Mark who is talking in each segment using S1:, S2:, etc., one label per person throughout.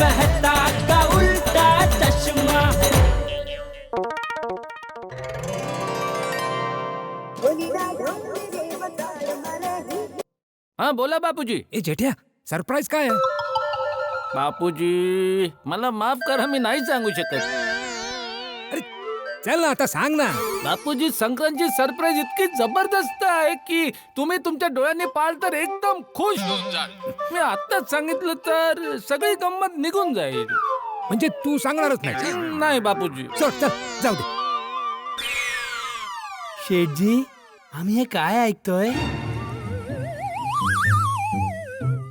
S1: मेहता का उल्टा चश्मा।
S2: हाँ बोला बापूजी.
S3: ए जेठ्या, सरप्राईज काय आहे?
S2: बापूजी मला माफ करा, मी नाही सांगू शकत.
S3: अरे चल ना, आता सांग ना.
S2: बापूजी, संक्रांतची सरप्राईज इतकी जबरदस्त आहे की तुम्ही तुमच्या डोळ्यांनी पाहाल तर एकदम खुश होऊन जाल. मी आत्ताच सांगितलं तर सगळी गंमत निघून जाईल.
S3: म्हणजे तू सांगणारच नाही?
S2: नाही बापूजी.
S3: चल चल, जाऊ दे.
S1: शेठजी, आम्ही हे काय ऐकतोय?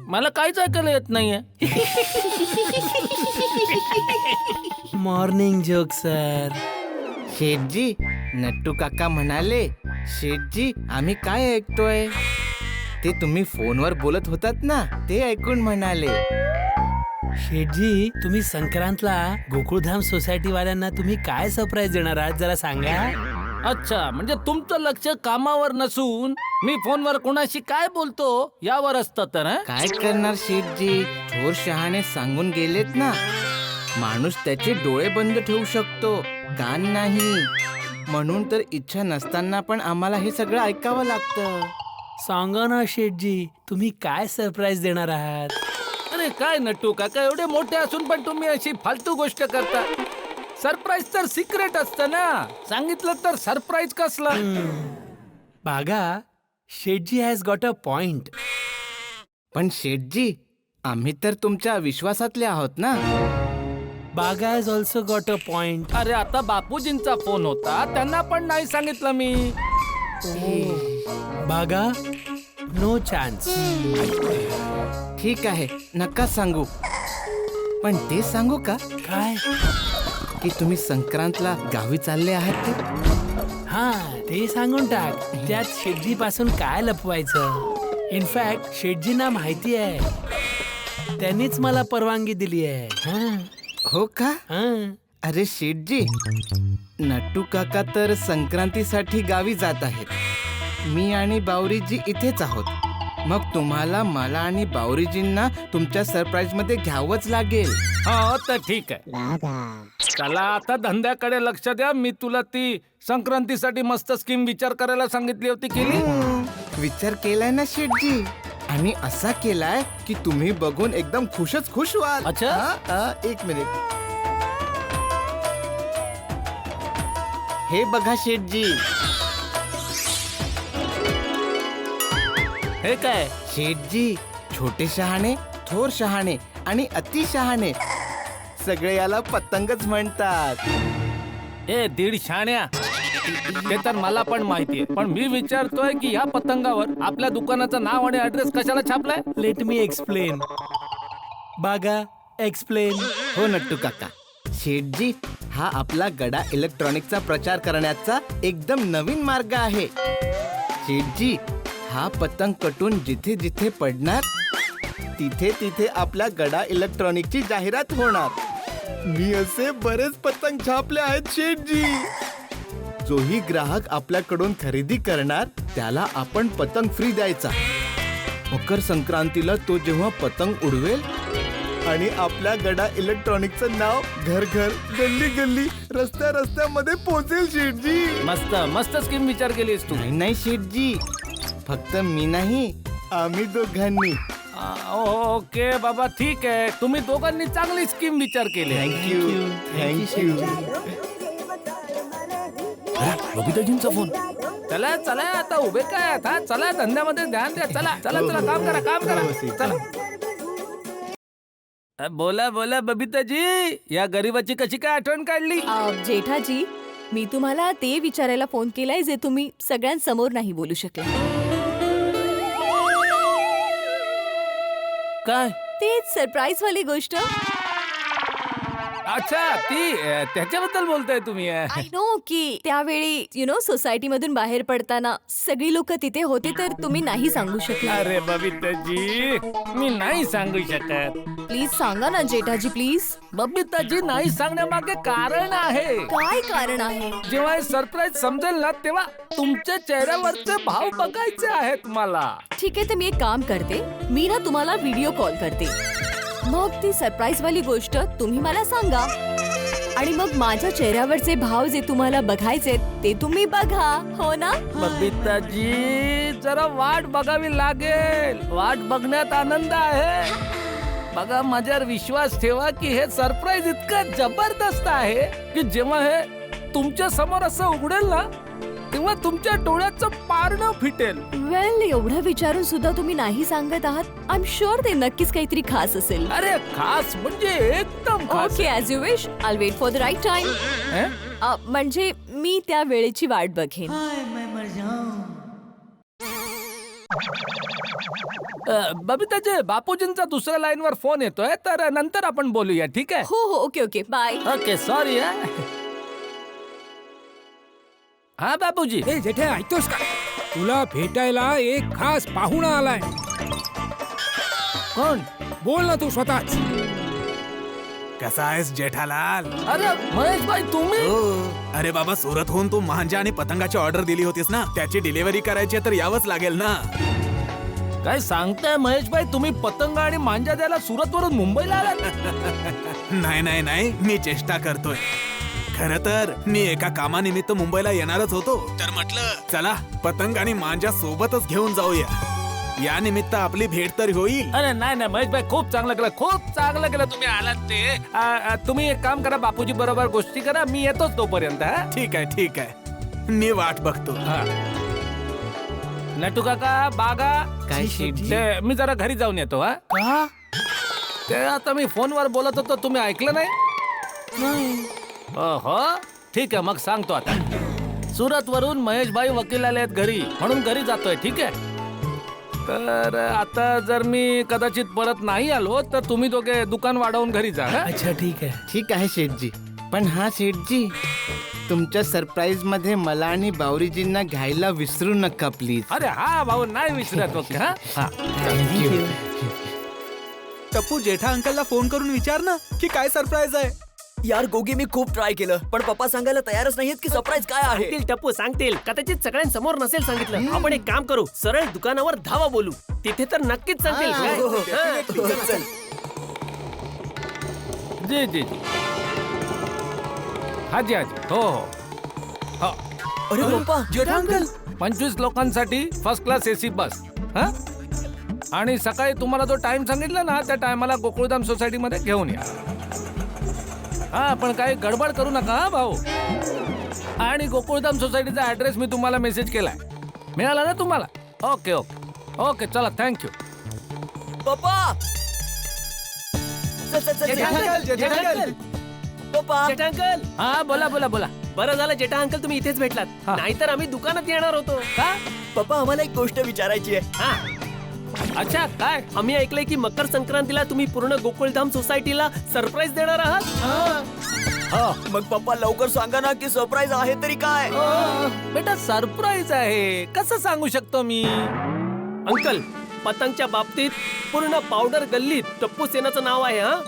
S2: मला काहीच ऐकायला येत नाहीये.
S1: Morning joke sir.
S4: Sethji, Nattu काका म्हणाले, शेठजी आम्ही काय ऐकतोय ते तुम्ही फोनवर बोलत होतात ना, ते ऐकून म्हणाले.
S1: शेठजी, तुम्ही संक्रांतला गोकुळधाम सोसायटी वाल्यांना तुम्ही काय सरप्राईज देणार आहात जरा सांगा.
S2: अच्छा, म्हणजे तुमचं लक्ष कामावर नसून मी फोनवर कोणाशी काय बोलतो यावर असतं तर हं?
S4: काय करणार शेठजी, थोर शहाणे सांगून गेलेत ना, माणूस त्याचे डोळे बंद ठेवू शकतो, कान नाही. म्हणून तर इच्छा नसताना पण आम्हाला हे सगळं ऐकावं लागतं.
S1: सांगा ना शेठजी, तुम्ही काय सरप्राईज देणार आहात?
S2: अरे काय नट्टू काका, एवढे मोठे असून पण तुम्ही अशी फालतू गोष्ट करता. सरप्राईज तर सिक्रेट असतं ना, सांगितलं तर सरप्राईज कसलं.
S1: बागा, शेठजी हॅज गॉट अ पॉइंट.
S4: पण शेठजी, आम्ही तर तुमच्या विश्वासातले आहोत ना.
S1: बागा has also got a point.
S2: अरे आता बापूजींचा फोन होता, त्यांना पण नाही सांगितलं मी.
S1: बागा, नो चान्स.
S4: ठीक आहे, नका सांगू. पण ते सांगू का
S1: काय?
S4: की तुम्ही संक्रांतला गावी चालले आहात ते?
S1: हा, ते सांगून टाक. त्यात शेठजी पासून काय लपवायचं. इनफॅक्ट शेठजींना माहिती आहे, त्यांनीच मला परवानगी दिली आहे. हा,
S4: हो का?
S1: हा.
S4: अरे शेठजी, नट्टू काका तर संक्रांतीसाठी गावी जात आहेत. मी आणि बावरीजी इथेच आहोत. मग तुम्हाला, मला आणि बावरीजींना तुमच्या सरप्राईज मध्ये घ्यावंच लागेल.
S2: हो तर ठीक आहे. चला आता धंद्याकडे लक्ष द्या. मी तुला ती संक्रांतीसाठी मस्त स्कीम विचार करायला सांगितली होती, केली?
S4: विचार केलाय ना शेठजी, आणि असा केलाय की तुम्ही बघून एकदम खुशच खुश व्हाल.
S2: अच्छा?
S4: हा, एक मिनिट. हे बघा शेठजी.
S2: हे काय?
S4: शेठजी, छोटे शहाणे, थोर शहाणे आणि अति शहाणे, सगळे याला पतंगच म्हणतात.
S2: ए दीड शाण्या, ते तर मला पण माहितीये, पण मी विचारतोय की या पतंगावर आपल्या दुकानाचं नाव आणि ऍड्रेस कशाला छापलाय?
S1: Let me explain. Bagha, explain.
S4: हो नट्टू काका, शेठजी, हा आपला गडा इलेक्ट्रॉनिकचा प्रचार करण्याचा एकदम नवीन मार्ग आहे. शेठजी, हा पतंग कटून जिथे जिथे पडणार तिथे तिथे आपल्या गडा इलेक्ट्रॉनिकची जाहिरात होणार. मी असे बरेच पतंग छापले आहेत शेठजी. जोही ग्राहक आपल्याकडून खरेदी करणार त्याला आपण पतंग फ्री द्यायचा. मकर संक्रांतीला तो जेव्हा पतंग उडवेल आणि आपल्या गडा इलेक्ट्रॉनिकचं नाव घर घर, गल्ली गल्ली, रस्त्या रस्त्यामध्ये पोहोचेल शेठजी.
S2: मस्त मस्त स्कीम विचार केलीस तू.
S4: नाही नाही शेठजी, फक्त मी नाही, आम्ही दोघांनी.
S2: ओके बाबा, ठीक आहे. तुम्ही दोघांनी चांगली स्कीम विचार केली.
S4: Thank you thank you.
S2: बबिताजींचा फोन. चला चला, आता उभे काय आहात? हा, चला धंद्यामध्ये ध्यान द्या. चला चला चला, काम करा काम करा. चला. बोला बोला बबिताजी, या गरीबाची कशी काय आठवण काढली?
S5: जेठाजी, मी तुम्हाला ते विचारायला फोन केलाय जे तुम्ही सगळ्यांसमोर नाही बोलू शकला.
S2: काय?
S5: तेच सरप्राईज वाली गोष्ट.
S2: अच्छा, ती त्याच्याबद्दल बोलताय तुम्ही?
S5: आय नो की त्यावेळी सोसायटी मधून बाहेर पडताना सगळी लोक तिथे होते, तर तुम्ही नाही सांगू शकला.
S2: अरे बबिताजी, मी नाही सांगू शकत.
S5: प्लीज सांगा ना जेठाजी, प्लीज.
S2: बबिताजी, नाही सांगण्यामागे कारण आहे.
S5: काय कारण आहे?
S2: जेव्हा हे सरप्राईज समजेल ना, तेव्हा तुमच्या चेहऱ्यावरचे भाव बघायचे आहेत मला.
S5: ठीक आहे, तर मी एक काम करते, मी ना तुम्हाला व्हिडिओ कॉल करते. मग ती सरप्राईज वाली गोष्ट तुम्ही मला सांगा आणि मग माझ्या चेहऱ्यावरचे भाव जे तुम्हाला बघायचे ते तुम्ही बघा, हो ना?
S2: बबिताजी जरा वाट बघावी लागेल. वाट बघण्यात आनंद आहे. बघा, माझ्यावर विश्वास ठेवा की हे सरप्राईज इतकं जबरदस्त आहे की जेव्हा हे तुमच्या समोर असं उघडेल ना तेव्हा तुमच्या डोळ्याचं पारणं फिटेल.
S5: वेल, एवढं विचारून सुद्धा तुम्ही नाही सांगत आहात. आय एम शुअर ते नक्कीच काहीतरी खास असेल.
S2: अरे खास म्हणजे एकदम खास.
S5: Okay, as you wish. I wait for the right time.
S2: हे?
S5: म्हणजे मी त्या वेळेची वाट बघेन.
S2: बबिताजी, बापूजींचा दुसऱ्या लाईनवर फोन येतोय, तर नंतर आपण बोलूया, ठीक आहे?
S5: हो हो, okay okay, bye.
S2: Okay, sorry. हा बापूजी.
S3: ए जेठे, ऐकतोस का? तुला भेटायला एक खास पाहुणा आलाय.
S2: कोण?
S3: बोल ना तू स्वतःच.
S6: कसा आहेस जेठालाल?
S2: अरे महेश भाई, तुम्ही?
S6: अरे बाबा, सुरतहून तू मांजा आणि पतंगाची ऑर्डर दिली होतीस ना, त्याची डिलिव्हरी करायची तर यावंच लागेल ना.
S2: काय सांगताय महेश भाई, तुम्ही पतंग आणि मांजा द्यायला सुरत वरून मुंबईला आलात?
S6: नाही नाही नाही, मी चेष्टा करतोय. खरं तर मी एका कामानिमित्त मुंबईला येणारच होतो, तर म्हटलं चला पतंग आणि मांजा सोबतच घेऊन जाऊया. या निमित्त आपली भेट तर होईल.
S2: अरे नाही नाही महेश भाई, खूप चांगलं केलं, खूप चांगलं केलं तुम्ही आलात ते. तुम्ही एक काम करा, बापूजी बरोबर गोष्टी करा, मी येतोच तोपर्यंत. हा?
S6: ठीक आहे ठीक आहे, मी वाट बघतो.
S2: हा. नटू काका, बागा,
S4: काय शेठजी?
S2: ते मी जरा घरी जाऊन येतो. हा
S1: का?
S2: ते आता मी फोनवर बोलत होतो, तुम्ही ऐकलं नाही? हो, ठीक आहे, मग सांगतो आता. सुरत वरून महेश भाई वकील आले आहेत घरी, म्हणून घरी जातोय, ठीक आहे? तर आता जर मी कदाचित परत नाही आलो तर तुम्ही दोघे दुकान वाढवून घरी जा. हा?
S1: अच्छा ठीक आहे.
S4: ठीक आहे शेठजी. पण हा शेठजी, तुमच्या सरप्राईज मध्ये मला आणि बावरीजींना घ्यायला विसरू नका प्लीज.
S2: अरे हा भाऊ, नाही विसरत. ओके. हा हा.
S6: टप्पू, जेठा अंकलला फोन करून विचार ना की काय सरप्राईज आहे.
S7: यार गोगी, मी खूप ट्राय केलं पण पप्पा सांगायला तयारच नाहीयेत की सरप्राईज काय आहे.
S8: सांगतील टप्पू, सांगतील. कदाचित सगळ्यांसमोर नसेल सांगितलं. आपण एक काम करू, सरळ दुकानावर धावा बोलू, तिथे तर नक्कीच सांगतील. काय?
S2: जी जी जी. हाजी हाजी. हो हो हो.
S7: अरे पप्पा, जेठा अंकल.
S2: 25 लोकांसाठी फर्स्ट क्लास एसी बस. हा? आणि सकाळी तुम्हाला जो टाइम सांगितला ना त्या टायमाला गोकुळधाम सोसायटी मध्ये घेऊन या. हा, पण काही गडबड करू नका हा भाऊ. आणि गोकुळधाम सोसायटीचा ऍड्रेस मी तुम्हाला मेसेज केलाय, मिळाला ना तुम्हाला? ओके ओके ओके, चला, थँक्यू.
S7: पप्पा,
S8: जेठा अंकल,
S7: पप्पा.
S8: जेठा अंकल,
S2: हा, बोला बोला बोला.
S8: बरं झालं जेठा अंकल तुम्ही इथेच भेटलात,
S2: हा.
S8: नाहीतर आम्ही दुकानात येणार होतो.
S2: का?
S7: पप्पा, आम्हाला एक गोष्ट विचारायची आहे.
S8: हा,
S2: अच्छा, काय?
S8: आम्ही ऐकलंय की मकर संक्रांतीला तुम्ही पूर्ण गोकुळधाम सोसायटीला सरप्राईज देणार आहात.
S7: मग पप्पा लवकर सांगा ना की सरप्राईज आहे तरी काय.
S2: बेटा, सरप्राईज आहे, कसं सांगू शकतो मी?
S8: अंकल, पतंगच्या बाबतीत पूर्ण पावडर गल्लीत टप्पू सेनाचं नाव आहे. हा,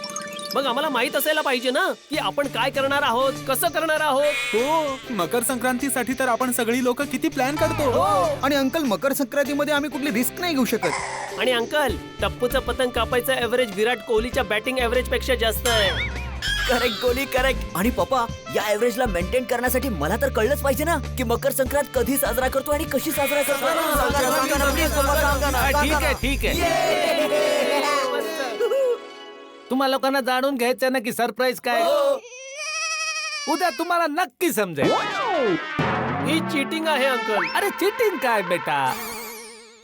S8: मग आम्हाला माहित असायला पाहिजे ना की आपण काय करणार आहोत, कसं करणार आहोत.
S6: हो, मकर संक्रांतीसाठी तर आपण सगळी लोक किती प्लॅन करतो.
S7: आणि अंकल, मकर संक्रांतीमध्ये आम्ही कुठली रिस्क नाही घेऊ शकत.
S8: आणि अंकल, टप्पूचं पतंग कापायचं एव्हरेज विराट कोहलीच्या बॅटिंग एव्हरेज पेक्षा जास्त आहे.
S7: करेक्ट गोली, करेक्ट. आणि पप्पा, या एव्हरेजला मेंटेन करण्यासाठी मला तर कळलंच पाहिजे ना की मकर संक्रांत कधी साजरा करतो आणि कशी साजरा करतो. सांगा ना, please, पप्पा, सांगा ना,
S2: ठीक
S7: सांगा
S2: आहे
S7: ना.
S2: ठीक आहे. तुम्हा लोकांना जाणून घ्यायचं ना की सरप्राईज काय? उद्या तुम्हाला नक्की समजेल.
S8: ही चीटिंग आहे अंकल.
S2: अरे चिटिंग काय बेटा,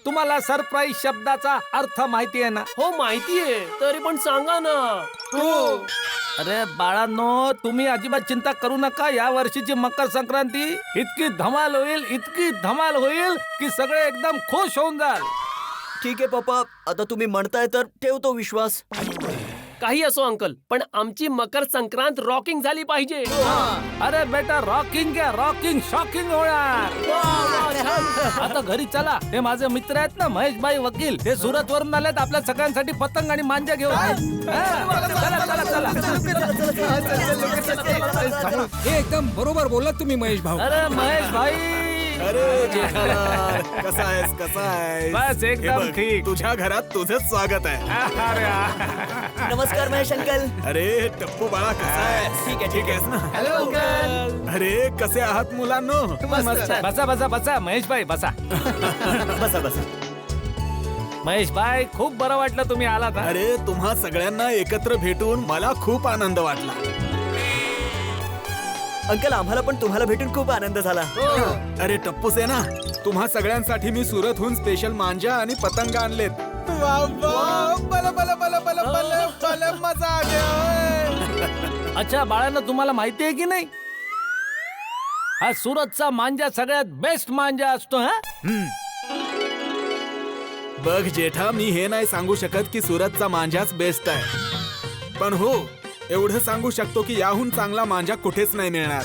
S2: तुम्हाला सरप्राईज शब्दाचा अर्थ माहिती आहे ना?
S8: हो, माहितीये, तरी पण सांगा ना.
S2: अरे बाळांनो, तुम्ही अजिबात चिंता करू नका. या वर्षीची मकर संक्रांती इतकी धमाल होईल, इतकी धमाल होईल की सगळे एकदम खुश होऊन जाल.
S7: ठीक आहे पप्पा, आता तुम्ही म्हणताय तर ठेवतो विश्वास.
S8: काही असो अंकल, पण आमची मकर संक्रांत रॉकिंग झाली पाहिजे.
S2: अरे बेटा, रॉकिंग क्या, रॉकिंग शॉकिंग होणार. आता घरी चला. हे माझे मित्र आहेत ना, महेश भाई वकील, ते सुरत वरून आलेत आपल्या सगळ्यांसाठी पतंग आणि मांजा घेऊन. चला चला चला.
S3: हे एकदम बरोबर बोललात तुम्ही महेश भाऊ.
S2: अरे महेश भाई,
S6: अरे जेठालाल, कसा आहेस कसा आहेस?
S2: बस एकदम
S6: हे बघ,
S2: ठीक.
S6: तुझ्या घरात तुझंच स्वागत आहे.
S2: अरे
S7: नमस्कार महेश अंकल.
S6: अरे टप्पू बाळा कसा आहेस?
S7: ठीक आहे,
S6: ठीक आहेस ना? अरे कसे आहात मुलांनो?
S2: बसा बसा बसा महेश भाई बसा.
S7: बसा बसा.
S2: महेश भाई खूप बरं वाटलं तुम्ही आलात हा.
S6: अरे तुम्हा सगळ्यांना एकत्र भेटून मला खूप आनंद वाटला.
S7: अंकल आम्हाला पण तुम्हाला भेटून खूप आनंद झाला.
S6: अरे टप्पू सेना, तुम्हा सगळ्यांसाठी मी सुरतहून स्पेशल मांजा आणि पतंग आणलेत. वा वा, बल बल बल बल बल बल मजा आ गया.
S2: अच्छा बाळांना तुम्हाला माहिती आहे की नाही हा सुरतचा मांजा सगळ्यात बेस्ट मांजा असतो हा.
S6: बघ जेठा, मी हे नाही सांगू शकत की सुरतचा मांजाच बेस्ट आहे, पण हो एवढं सांगू शकतो की याहून चांगला मांजा कुठेच नाही मिळणार.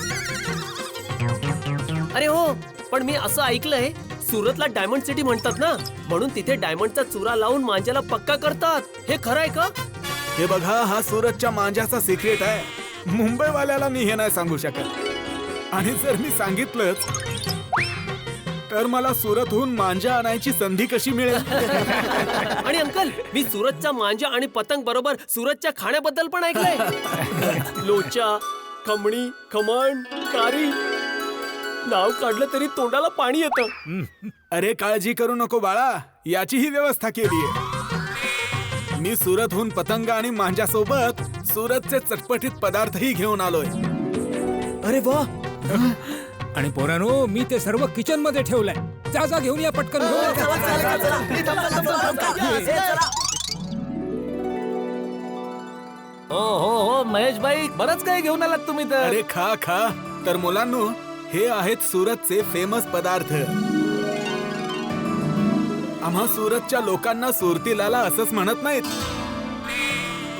S8: अरे हो, पण मी असं ऐकलंय सुरतला डायमंड सिटी म्हणतात ना, म्हणून तिथे डायमंडचा चुरा लावून मांजाला पक्का करतात. हे खरं आहे का?
S6: हे बघा, हा सुरतच्या मांजाचा सिक्रेट आहे. मुंबईवाल्याला मी हे नाही सांगू शकत, आणि जर मी सांगितलंच तर मला सुरतहून मांजा आणायची संधी कशी मिळेल?
S8: आणि अंकल, मी सुरतच्या मांजा आणि पतंग बरोबर सुरतच्या खाण्याबद्दल पण ऐकलंय. लोचा, खमणी, खमण, कारी. नाव काढलं तरी तोंडाला पाणी येतं.
S6: अरे काळजी करू नको बाळा, याचीही व्यवस्था केली आहे. मी सुरतहून पतंग आणि मांजा सोबत सुरतचे चटपटीत पदार्थही घेऊन आलोय.
S7: अरे वा.
S3: आणि पोरानो, मी ते सर्व किचन मध्ये ठेवलंय. जा जा घेऊन या पटकन.
S7: चला, चला, चला. चला.
S2: हो महेश भाई बरंच काही घेऊन आलात तुम्ही तर.
S6: अरे खा खा. तर मुलांनो, हे आहेत सुरतचे फेमस पदार्थ. आम्हा सुरतच्या लोकांना सुरती लाला असंच म्हणत नाहीत.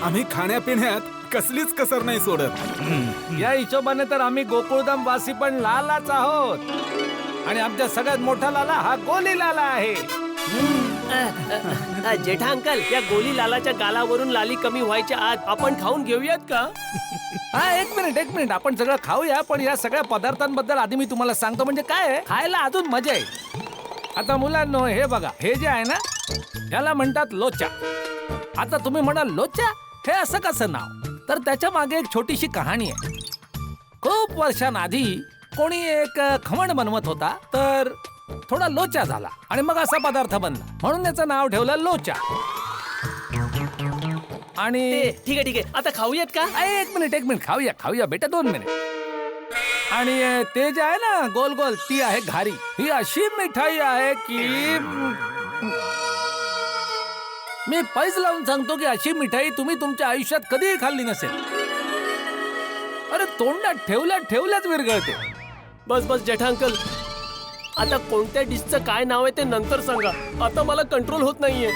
S6: आम्ही खाण्यापिण्यात कसलीच कसर नाही सोडत.
S2: या हिशोबाने तर आम्ही गोकुळधाम वासी पण लालाच आहोत, आणि आमच्या सगळ्यात मोठा लाला हा गोली लाला आहे.
S8: जेठा अंकल, या गोली लालाच्या गालावरून लाली कमी व्हायच्या आत आपण खाऊन घेऊयात का?
S2: हा एक मिनिट आपण सगळं खाऊया, पण या सगळ्या पदार्थांबद्दल आधी मी तुम्हाला सांगतो. म्हणजे काय आहे, खायला अजून मजा आहे. आता मुलांनो, हे बघा, हे जे आहे ना, याला म्हणतात लोचा. आता तुम्ही म्हणाल लोचा हे असं कसं नाव, तर त्याच्या मागे एक छोटीशी कहाणी आहे. खूप वर्षांआधी कोणी एक खमण बनवत होता, तर थोडा लोचा झाला आणि मग असा पदार्थ बनला, म्हणून त्याचं नाव ठेवलं लोचा. आणि
S8: ठीक आहे, आता खाऊयात का?
S2: एक मिनिट खाऊया बेटा, 2 मिनिट. आणि ते जे आहे ना गोल गोल, ती आहे घारी. ही अशी मिठाई आहे की मी पैज लावून सांगतो की अशी मिठाई तुम्ही तुमच्या आयुष्यात कधीही खाल्ली नसेल. अरे तोंडात ठेवल्याच विरघळते.
S8: बस जेठा अंकल, आता कोणत्या डिशचं काय नाव आहे ते नंतर सांगा. आता मला कंट्रोल होत नाहीये.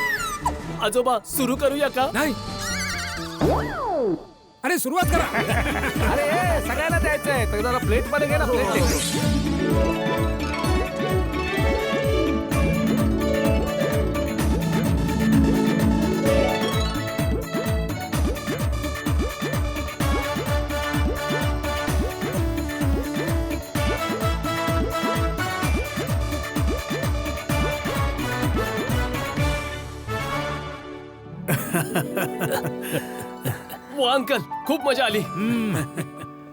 S8: आजोबा, सुरू करूया का?
S3: नाही. अरे सुरुवात करा.
S2: अरे सगळ्यांना द्यायचंय, तर जरा प्लेट मध्ये घे ना, प्लेट.
S8: वा अंकल, खूप मजा आली.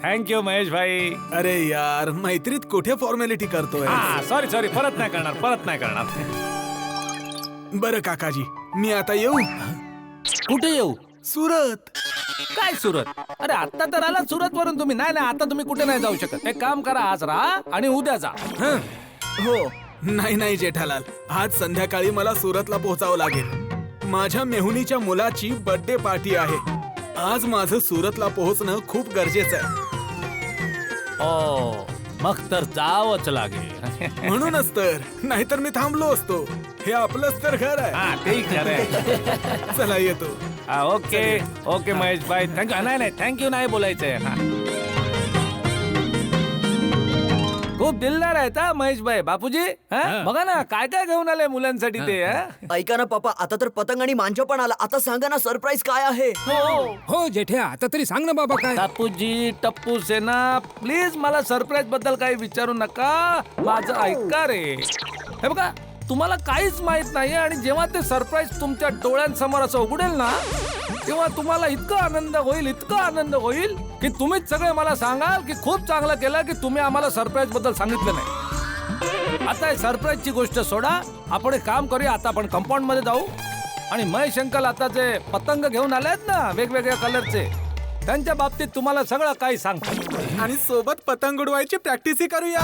S2: थँक्यू महेश भाई.
S6: अरे यार, मैत्रीत कुठे फॉर्मॅलिटी करतोय?
S2: सॉरी परत नाही करणार.
S6: बरं काकाजी, मी आता येऊ?
S2: कुठे येऊ?
S6: सुरत.
S2: काय सुरत? अरे आता तर आला सुरत वरून तुम्ही. नाही आता तुम्ही कुठे नाही जाऊ शकत. एक काम करा, आज राहा आणि उद्या जा.
S6: हो. नाही जेठालाल, आज संध्याकाळी मला सुरतला पोहोचावं लागेल. माझ्या मेहुणीच्या मुलाची बर्थडे पार्टी आहे. आज माझं सुरतला पोहोचणं खूप गरजेचं आहे.
S2: ओ, मग तर जावंच लागेल.
S6: म्हणूनच तर, नाहीतर मी थांबलो असतो. हे आपलंच तर घर आहे.
S2: हा ते खरं आहे.
S6: चला येतो.
S2: ओके महेश भाई, थँक्यू. नाही थँक्यू नाही बोलायचंय. खूप दिलदार आहेत हा महेशभाई. बापूजी हा? बघा ना काय काय घेऊन आले मुलांसाठी ते हा?
S7: ऐका ना पप्पा, आता तर पतंग आणि मांजा पण आला. आता सांगा ना सरप्राईज काय आहे.
S3: हो जेठ्या आता तरी सांग ना बाबा काय.
S2: बापूजी, टप्पू सेना, प्लीज मला सरप्राईज बद्दल काही विचारू नका. माझं ऐका रे. हे बघा तुम्हाला काहीच माहित नाही आणि जेव्हा ते सरप्राईज तुमच्या डोळ्यांसमोर असं उघडेल ना तेव्हा तुम्हाला इतका आनंद होईल की तुम्हीच सगळे मला सांगाल की खूप चांगलं केलं की तुम्ही आम्हाला सरप्राईज बद्दल सांगितलं नाही. आता सरप्राईजची गोष्ट सोडा, आपण एक काम करूया. आता आपण कंपाऊंड मध्ये जाऊ आणि महेश अंकल आता जे पतंग घेऊन आले आहेत ना वेगवेगळ्या कलरचे, त्यांच्या बाबतीत तुम्हाला सगळं काही सांगतात.
S6: आणि सोबत पतंग उडवायची प्रॅक्टिसही करूया.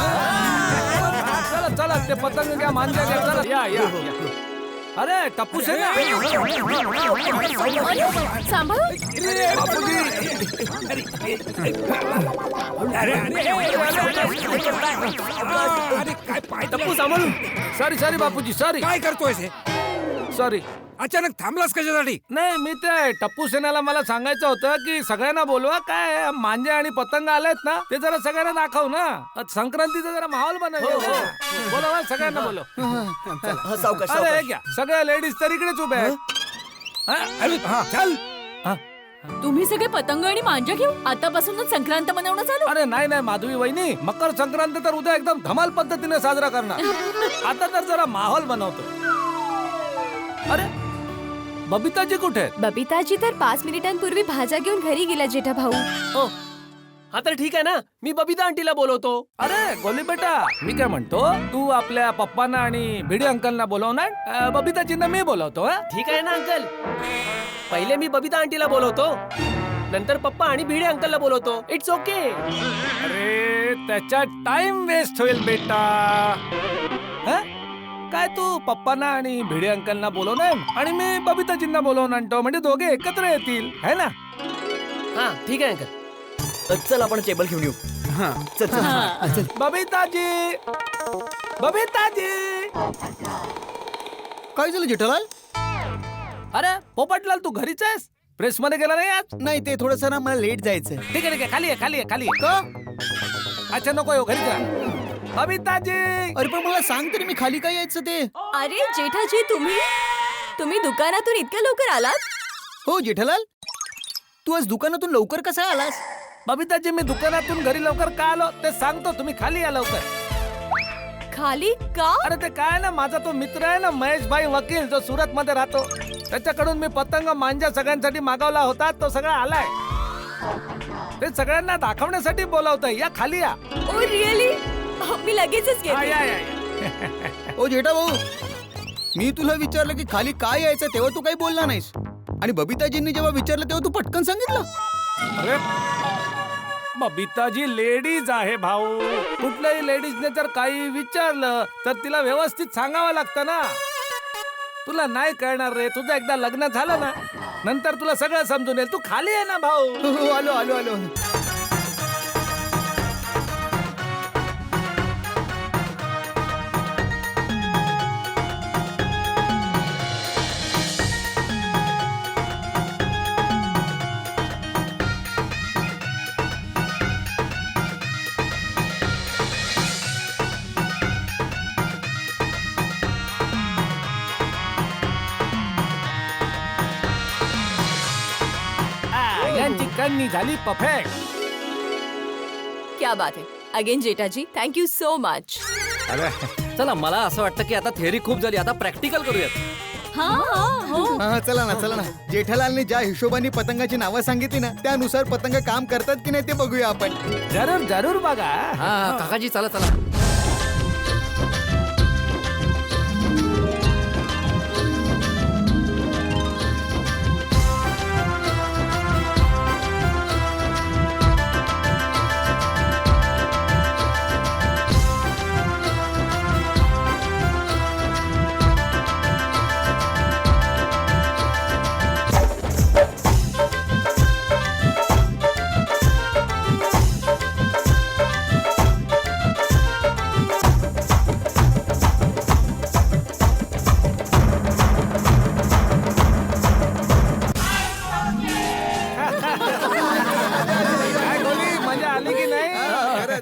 S2: चला चला ते पतंग घ्या, मांजा घ्या, चला या या या. अरे टप्पू सेना,
S5: सांभाळ.
S3: अरे काय पाय
S8: टप्पू सांभाळून.
S2: सॉरी बापूजी, सॉरी
S3: काय करतोय हे?
S2: सॉरी.
S3: अचानक थांबलास कशासाठी?
S2: नाही मी ते टप्पू सेनाला मला सांगायचं होतं की सगळ्यांना बोलवा, काय मांजे आणि पतंग आलेत ना ते जरा सगळ्यांना दाखव ना. संक्रांतीचा जरा माहोल बनवूया. बोलवा सगळ्यांना, बोलव.
S7: सावकाश
S2: अरे हे
S7: सावकाश.
S2: घ्या, सगळ्या लेडीज तर इकडेच उभ्या आहेत. हा?
S3: अरे चल.
S5: तुम्ही सगळे पतंग आणि मांजा घेऊ आतापासूनच संक्रांत मनवणं चालू.
S2: अरे नाही नाही माधवी वहिनी, मकर संक्रांत तर उद्या एकदम धमाल पद्धतीने साजरा करणार. आता तर जरा माहोल बनवतो. अरे बबिताजी कुठे आहेत?
S5: बबिताजी तर 5 मिनिटांपूर्वी भाज्या घेऊन घरी गेला जेठा भाऊ.
S8: हो हा तर ठीक आहे ना, मी बबिता आंटीला बोलवतो.
S2: अरे गोली बेटा, मी काय म्हणतो, तू आपल्या पप्पांना आणि भिडे अंकलना बोलवणार, बबिताजींना मी बोलवतो. हा
S8: ठीक आहे ना अंकल, पहिले मी बबिता आंटीला बोलवतो, नंतर पप्पा आणि भिडे अंकलला बोलवतो. It's okay.
S2: अरे त्याच्यात टाइम वेस्ट होईल बेटा. हा? काय तू पप्पांना आणि भिडे अंकलना बोलवणार आणि मी बबिताजींना बोलवून आणतो, म्हणजे दोघे एकत्र येतील, है ना?
S8: हा ठीक आहे अंकल.
S7: चल आपण टेबल घेऊन येऊ.
S6: हा.
S7: चल चल.
S2: बबिताजी, बबिताजी.
S9: काय झालं जेठालाल?
S2: अरे पोपटलाल, तू घरीच आहेस? प्रेस मध्ये गेला नाही आज?
S9: नाही ते थोडस ना मला लेट जायचं.
S2: ठीक आहे, खाली आहे, खाली आहे, खाली आहे.
S9: का?
S2: अच्छा नको येऊ, घरी जा. बबिताजी,
S9: अरे पण मला सांग तरी मी खाली काय यायचं ते.
S5: अरे जेठाजी, तुम्ही दुकानातून इतक्या लवकर आलात?
S9: हो जेठालाल, तू आज दुकानातून लवकर कसा आलास?
S2: बबिताजी मी दुकानातून घरी लवकर का आलो ते सांगतो, तुम्ही खाली या लवकर.
S5: खाली का?
S2: अरे ते काय ना, माझा तो मित्र आहे ना महेशभाई वकील, जो सुरत मध्ये राहतो, त्याच्याकडून मी पतंग मांजा सगळ्यांसाठी मागवला होता, तो सगळा आलाय. ते सगळ्यांना दाखवण्यासाठी बोलावतोय. या खाली या.
S5: Oh really? मी लगेचच
S2: या,
S5: येते.
S2: या, या.
S9: ओ जेठा भाऊ, मी तुला विचारलं की खाली काय यायचं तेव्हा तू काही बोलला नाहीस, आणि बबिताजींनी जेव्हा विचारलं तेव्हा तू पटकन सांगितलं.
S2: अरे बबिताजी लेडीज आहे भाऊ. कुठल्याही लेडीजने जर काही विचारलं तर तिला व्यवस्थित सांगावं लागतं ना. तुला नाही कळणार रे, तुझं एकदा लग्न झालं ना नंतर तुला सगळं समजून येईल. तू खाली आहे ना भाऊ.
S9: हो हो, आलो आलो आलो.
S2: यांची कन्नी झाली परफेक्ट.
S5: क्या बात आहे. Again Jethaji, thank you so much.
S7: अरे चला, मला असं वाटतं की आता थेअरी खूप झाली, आता प्रॅक्टिकल करूयात.
S5: हा हा हो.
S9: हा चला ना. जेठालालने ज्या हिशोबाने पतंगाची नावं सांगितली ना त्यानुसार पतंग काम करतात की नाही ते बघूया आपण.
S2: जरूर जरूर बघा.
S7: हा काकाजी, चला चला.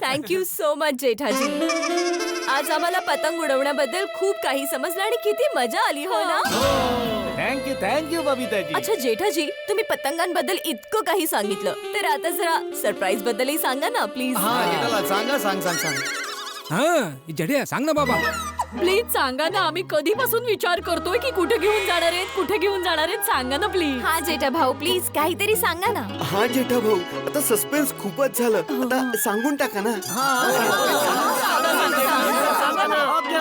S5: Thank you so much Jethaji. आज आम्हाला पतंग उडवण्याबद्दल खूप काही समजलं आणि किती मजा आली हो ना.
S2: थँक्यू बबिताजी.
S5: अच्छा जेठाजी, तुम्ही पतंगांबद्दल इतकं काही सांगितलं, तर आता जरा सरप्राईज बद्दलही सांगा ना प्लीज.
S9: सांगा सांग.
S3: हा जड्या सांग ना बाबा.
S5: प्लीज सांगा ना. आम्ही कधीपासून विचार करतोय की कुठे घेऊन जाणार आहेत सांगा ना प्लीज. हा जेठा भाऊ प्लीज काहीतरी सांगा ना.
S7: हा जेठा भाऊ, आता सस्पेन्स खूपच झालं, आता सांगून टाका ना.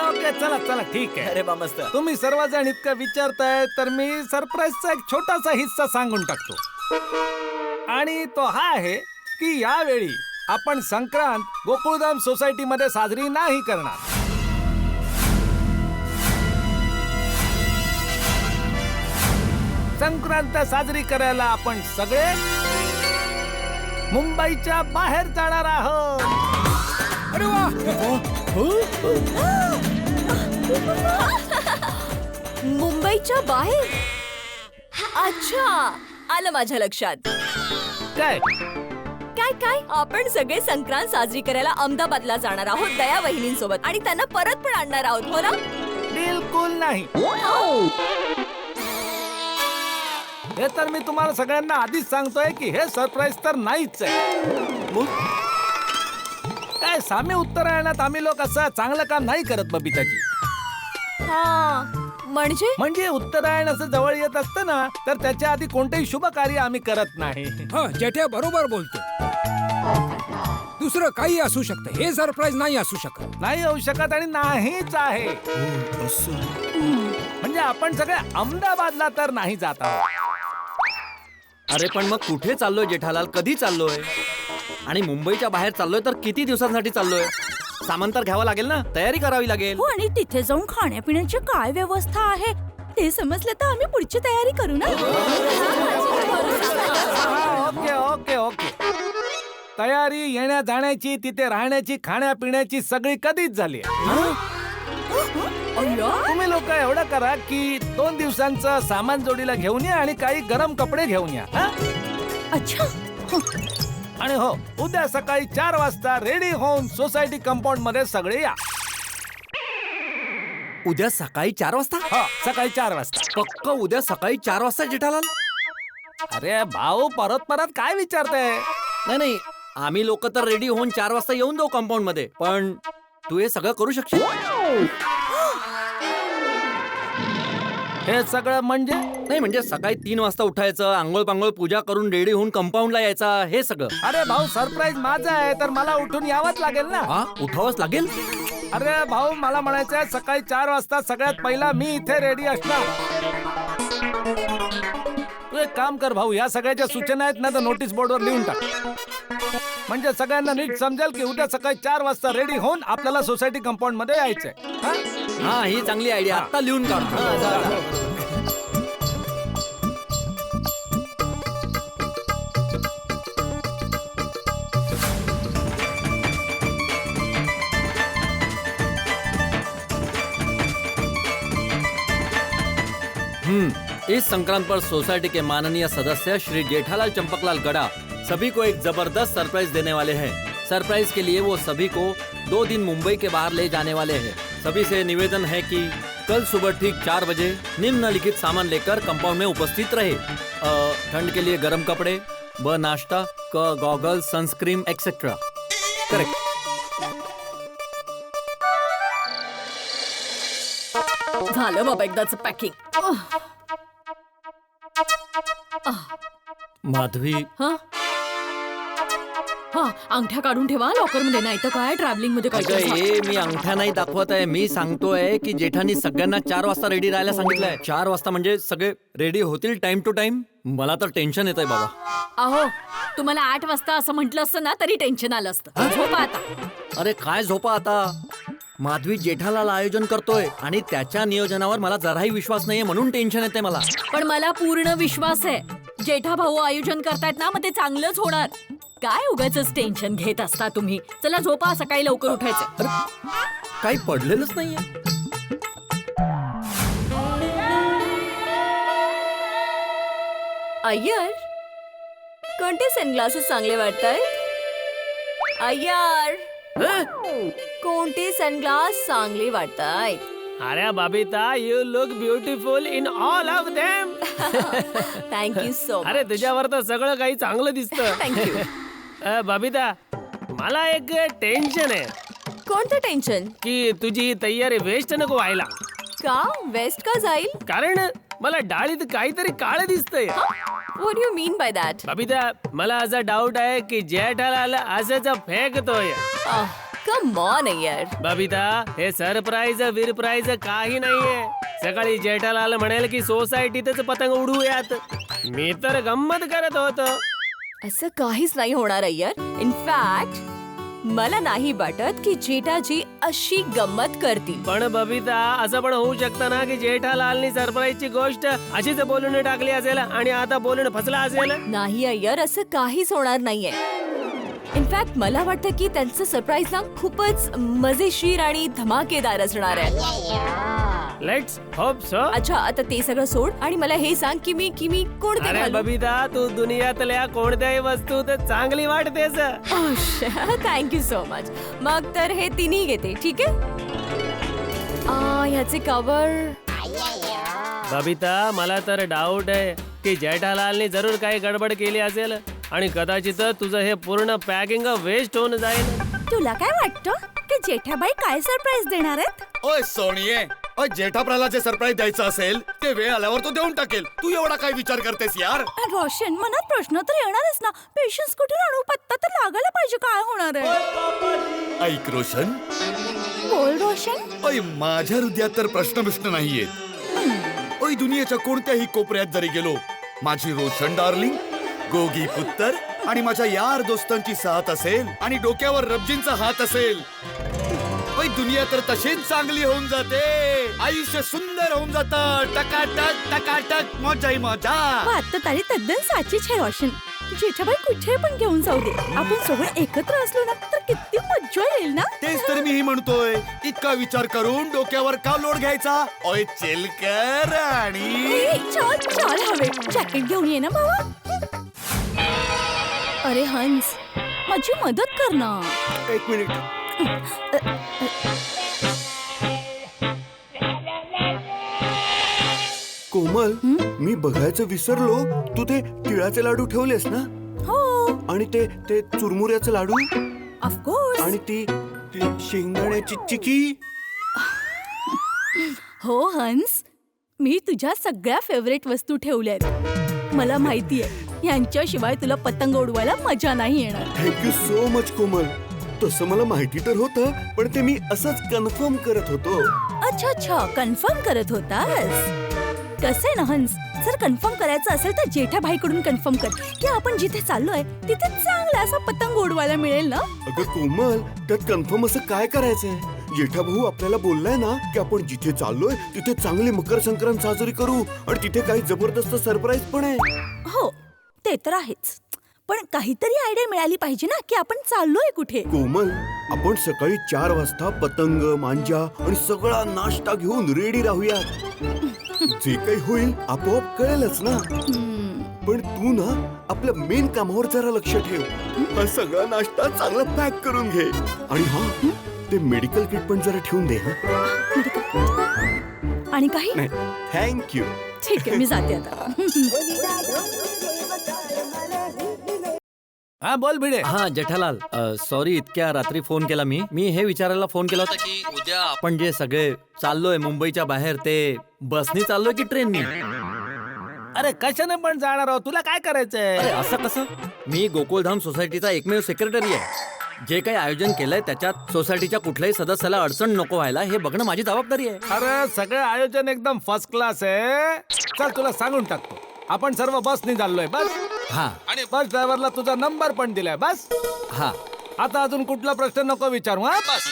S2: ओके चला ठीक आहे.
S7: अरे बा मस्त.
S2: तुम्ही सर्वजण इतकं विचारताय तर मी सरप्राईजचा एक छोटासा हिस्सा सांगून टाकतो. आणि तो हा आहे की यावेळी आपण संक्रांत गोकुळधाम सोसायटीमध्ये साजरी नाही करणार. संक्रांत साजरी करायला आपण सगळे मुंबईच्या बाहेर जाणार आहोत.
S3: अरे वा.
S5: मुंबईच्या बाहेर. अच्छा, आलं माझ्या लक्षात.
S2: काय
S5: काय आपण सगळे संक्रांत साजरी करायला अहमदाबादला जाणार आहोत दया वहिनींसोबत आणि त्यांना परत पण आणणार आहोत हो ना.
S2: बिलकुल नाही. हे तर मी तुम्हाला सगळ्यांना आधीच सांगतोय की हे सरप्राईज तर नाहीच आहे. काय सामी उत्तरायणात आम्ही लोक असं चांगलं काम नाही करत बबिताजी.
S5: हा म्हणजे
S2: उत्तरायण असं जवळ येत असतं ना, तर त्याच्या आधी कोणतेही शुभ कार्य आम्ही करत नाही.
S3: हा जेठ्या बरोबर बोलतो. दुसरं काही असू शकतं, हे सरप्राईज नाही असू शकत.
S2: नाही होऊ शकत आणि नाहीच आहे. म्हणजे आपण सगळे अहमदाबादला तर नाही जात आहोत.
S7: अरे पण मग कुठे चाललोय जेठालाल, कधी चाललोय? आणि मुंबईच्या बाहेर चाललोय तर किती दिवसांसाठी चाललोय? सामान तर घ्यावं लागेल ना, तयारी करावी लागेल.
S10: हो, आणि तिथे जाऊन खाण्यापिण्याची काय व्यवस्था आहे ते समजलं तर आम्ही पुढची तयारी करू ना.
S2: ओके तयारी येण्या जाण्याची, तिथे राहण्याची, खाण्यापिण्याची सगळी कधीच झाली. तुम्ही लोक एवढं करा की 2 दिवसांचं सामान जोडीला घेऊन या आणि काही गरम कपडे घेऊन या.
S10: अच्छा.
S2: आणि हो, उद्या सकाळी 4 वाजता रेडी होऊन सोसायटी कंपाऊंड मध्ये सगळे या.
S7: उद्या सकाळी 4 वाजता?
S2: हो, सकाळी 4 वाजता.
S7: पक्क उद्या सकाळी 4 वाजता जेठालाल?
S2: अरे भाऊ, परत काय विचारताय?
S7: नाही, आम्ही लोक तर रेडी होऊन 4 वाजता येऊन जाऊ कंपाऊंड मध्ये, पण तू हे सगळं करू शकशील?
S2: हे सगळं म्हणजे?
S7: नाही म्हणजे सकाळी 3 वाजता उठायचं, आंघोळ पांघोळ पूजा करून रेडी होऊन कंपाऊंडला यायचा, हे सगळं.
S2: अरे भाऊ, सरप्राईज माझा आहे तर मला उठून यावंच लागेल ना.
S7: हा, उठावंच लागेल.
S2: अरे भाऊ, मला म्हणायचंय सकाळी 4 वाजता सगळ्यात पहिला मी इथे रेडी असणार. तू एक काम कर भाऊ, या सगळ्याच्या सूचना आहेत ना तर नोटीस बोर्डवर लिहून टाक. म्हणजे सगळ्यांना नीट समजेल की उद्या सकाळी 4 वाजता रेडी होऊन आपल्याला सोसायटी कंपाऊंड मध्ये यायचंय.
S7: हा, ही चांगली आयडिया, आता लिहून काढ. इस संक्रांत पर सोसाइटी के माननीय सदस्य श्री जेठालाल चंपकलाल गड़ा सभी को एक जबरदस्त सरप्राइज देने वाले हैं. सरप्राइज के लिए वो सभी को 2 दिन मुंबई के बाहर ले जाने वाले हैं. सभी से निवेदन है कि कल सुबह ठीक 4 बजे निम्नलिखित सामान लेकर कंपाउंड में उपस्थित रहे. ठंड के लिए गर्म कपड़े, ब नाश्ता, क गॉगल, सनस्क्रीन एक्सेट्रा. करेक्ट.
S5: झालं बाबा एकदाच पॅकिंग.
S7: माधवी,
S5: हा अंगठ्या काढून ठेवा लॉकर मध्ये, नाही तर काय ट्रॅव्हलिंग मध्ये
S7: अगं
S5: काय.
S7: ये मी अंगठा नाही दाखवत आहे, मी सांगतोय की जेठानी सगळ्यांना 4 वाजता रेडी राहायला सांगितलंय. 4 वाजता म्हणजे सगळे रेडी होतील टाइम टू टाइम. मला तर टेन्शन येतंय बाबा.
S10: अहो, तुम्हाला 8 वाजता असं म्हटलं असतं ना तरी टेन्शन आलं असतं. झोपा आता.
S7: अरे काय झोपा आता. माधवी जेठालाल आयोजन करतोय आणि त्याच्या नियोजनावर मला जराही विश्वास नाहीये, म्हणून टेन्शन येते मला.
S10: पण मला पूर्ण विश्वास आहे, जेठा भाऊ आयोजन करतायत ना, मग ते चांगलंच होणार. काय उगाचच टेन्शन घेत असता तुम्ही. चला झोपा, सकाळी लवकर उठायचं.
S7: काही पडलेलंच नाहीये.
S5: अय्यर, कोणते सनग्लासेस चांगले वाटतायत? अय्यर कोणते सनग्लास चांगले वाटतायत?
S8: अरे Babita, you look beautiful in all of them.
S5: Thank you so
S8: अरे तुझ्यावर तर सगळं काही चांगलं दिसतं.
S5: थँक्यू.
S8: बबिता, मला एक टेन्शन आहे
S5: कोणतं टेन्शन?
S8: की तुझी तयारी वेस्ट नको व्हायला.
S5: का वेस्ट का जाईल?
S8: कारण मला डाळीत काहीतरी काळं दिसतंय.
S5: What you mean by that?
S8: Babita, मला असा डाऊट आहे की जेठालाल असंच फेकतोय.
S5: Come on Iyer.
S8: बबिता, हे सरप्राईज विरप्राईज काही नाहीये. सकाळी जेठालाल म्हणेल की सोसायटीतच पतंग उडवूयात. मी तर गंमत करत होतो.
S5: असं काहीच नाही होणार अय्यर. इनफॅक्ट मला नाही वाटत की जेठाजी अशी गंमत करतील.
S8: पण बबिता, असं पण होऊ शकतं ना की जेठालालनी सरप्राईजची गोष्ट अशीच बोलून टाकली असेल आणि आता बोलून फसला असेल.
S5: नाही अय्यर, असं काहीच होणार नाहीये. इनफॅक्ट मला वाटतं की त्यांचं सरप्राईज ना खूपच मजेशीर आणि धमाकेदार असणार आहे.
S8: Let's hope so.
S5: अच्छा, आता ते सगळं सोड आणि मला हे सांग की मी कोणते
S8: अरे
S5: घालू?
S8: बबिता, तू दुनियातल्या कोणत्याही वस्तूत चांगली वाटतेस.
S5: Thank you so much. मग तर हे तिन्ही घेते, ठीक आहे? ह्याचे कवर.
S8: बबिता, मला तर डाऊट आहे की जेठालालनी जरूर काही गडबड केली असेल आणि कदाचित तुझं हे पूर्ण पॅकिंग वेस्ट होऊन जाईल.
S10: तुला काय वाटतं की जेठाबाई काय सरप्राईज देणार आहेत?
S11: ओय सोनिये, ओय जेठाप्रला जे सरप्राईज द्यायचं असेल ते वेळ आल्यावर तो देऊन टाकेल. तू एवढा काय विचार करतेस यार?
S10: रोशन, मनात प्रश्न तर येणारच ना. पेशन्स कुठून आणू? पत्ता तर लागायला पाहिजे. काय होणार आहे?
S11: ऐक रोशन,
S10: बोल रोशन.
S11: ओय माझ्या हृदयात तर प्रश्न नाहीयेत. ओय दुनियेच्या कोणत्याही कोपऱ्यात जरी गेलो, माझी रोशन डार्लिंग, गोगी पुत्तर आणि माझ्या यार दोस्तांची साथ असेल आणि डोक्यावर रबजींचा हात असेल, ओय दुनिया तर तशीच चांगली होऊन जाते. आयुष्य सुंदर होऊन जातं. टकाटक टकाटक, मजाही मजा.
S10: बात तर तारी तद्दन साचीच आहे रोशन. जेठाबाई कुठे पण घेऊन जाऊ दे, आपण सगळे एकत्र असलो ना तर किती मज्जा येईल ना.
S11: तेच तर मीही म्हणतोय. इतका विचार करून डोक्यावर का लोड घ्यायचा? ओय चिलकर आणि
S10: चल हवे जॅकेट घेऊन ये ना भावा. अरे हंस, माझी मदत कर ना.
S11: एक मिनिट. कोमल, मी बघायचं विसरलो. तू ते तिळाचे लाडू ठेवलेस ना?
S10: हो,
S11: आणि ते चुरमुऱ्याचे लाडू
S10: ऑफकोर्स.
S11: आणि ती शेंगदाण्याची चिकी.
S10: हो हंस, मी तुझ्या सगळ्या फेवरेट वस्तू ठेवल्यात. मला माहिती आहे यांच्याशिवाय तुला पतंग उडवायला मजा नाही येणार.
S11: थँक्यू सो मच कोमल. तसं मला माहिती तर होतं, पण ते मी असंच कन्फर्म करत होतो.
S10: अच्छा, कन्फर्म करत होतास. कसं आहे ना हंस, जर कन्फर्म करायचं असेल तर जेठाबाईकडून कन्फर्म कर की आपण जिथे चाललोय तिथे चांगला असा पतंग उडवायला मिळेल ना.
S11: अगं कोमल, त्यात कन्फर्म असं काय करायचंय? जेठाभाऊ आपल्याला बोललाय ना की आपण जिथे चाललोय तिथे चांगली मकर संक्रांत साजरी करू आणि तिथे काही जबरदस्त सरप्राईज पण आहे.
S10: हो, ते तर आहेच, पण काहीतरी आयडिया मिळाली पाहिजे ना की आपण चाललोय कुठे.
S11: कोमल, आपण सकाळी 4 वाजता पतंग, मांजा आणि सगळा नाश्ता घेऊन रेडी राहूया. जे काही होईल आपोआप कळेलच ना. पण तू ना आपल्या मेन कामावर जरा लक्ष ठेव. हा सगळा नाश्ता चांगला पॅक करून घे. आणि हा, ते मेडिकल किट पण जरा ठेवून दे.
S10: आणि काही
S11: नाही, थँक्यू.
S10: ठीक आहे, मी जाते आता.
S2: हा बोल भिडे.
S7: हा जेठालाल, सॉरी इतक्या रात्री फोन केला मी हे विचारायला फोन केला होता की उद्या आपण जे सगळे चाललोय मुंबईच्या बाहेर ते बसनी चाललोय की ट्रेननी?
S2: अरे कशाने पण जाणार आहोत, तुला काय करायचंय?
S7: अरे असं कसं? मी गोकुळधाम सोसायटीचा एकमेव सेक्रेटरी आहे. जे काही आयोजन केलंय त्याच्यात सोसायटीच्या कुठल्याही सदस्याला अडचण नको व्हायला हे बघणं माझी जबाबदारी आहे.
S2: अरे सगळं आयोजन एकदम फर्स्ट क्लास आहे. चल तुला सांगून टाकतो, आपण सर्व बसनी चाललोय. बस.
S7: हा
S2: आणि बस ड्रायव्हरला तुझा नंबर पण दिलाय. बस.
S7: हा,
S2: आता अजून कुठला प्रश्न नको विचारू. हा बस.